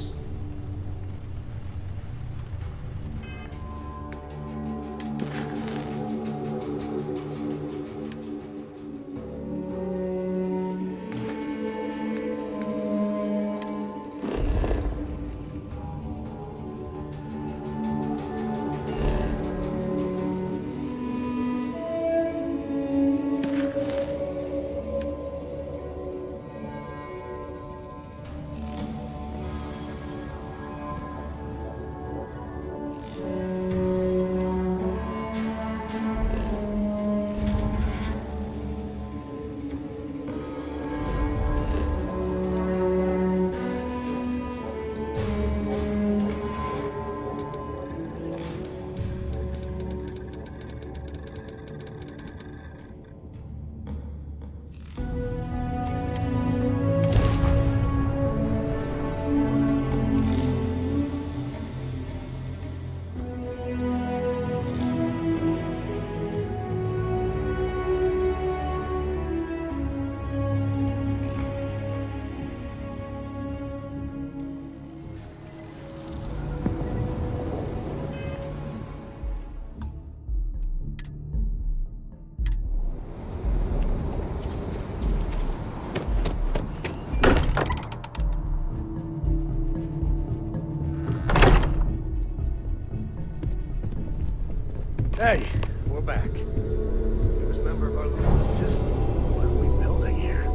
Hey, we're back. Newest member of our little... Just what are we building here?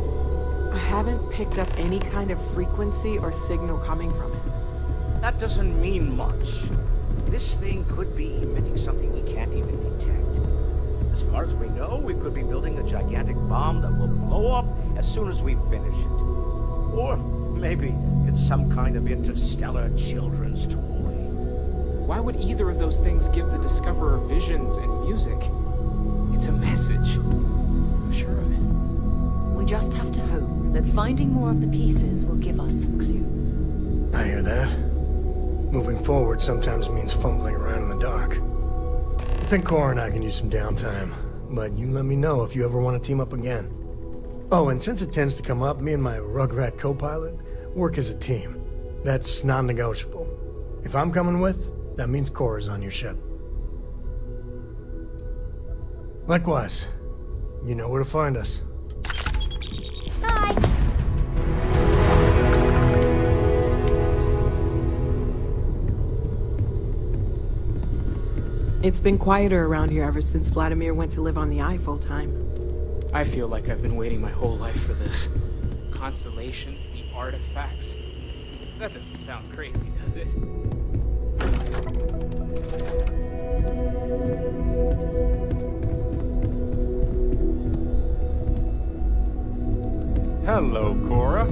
I haven't picked up any kind of frequency or signal coming from it. That doesn't mean much. This thing could be emitting something we can't even detect. As far as we know, we could be building a gigantic bomb that will blow up as soon as we finish it. Or maybe it's some kind of interstellar children's toy. Why would either of those things give the Discoverer visions and music? It's a message. I'm sure of it. We just have to hope that finding more of the pieces will give us some clue. I hear that. Moving forward sometimes means fumbling around in the dark. I think Cora and I can use some downtime, but you let me know if you ever want to team up again. Oh, and since it tends to come up, me and my Rugrat co-pilot work as a team. That's non-negotiable. If I'm coming with, that means Cora's on your ship. Likewise, you know where to find us. Bye! It's been quieter around here ever since Vladimir went to live on the Eye full time. I feel like I've been waiting my whole life for this. Constellation, the artifacts. That doesn't sound crazy, does it? Hello, Cora.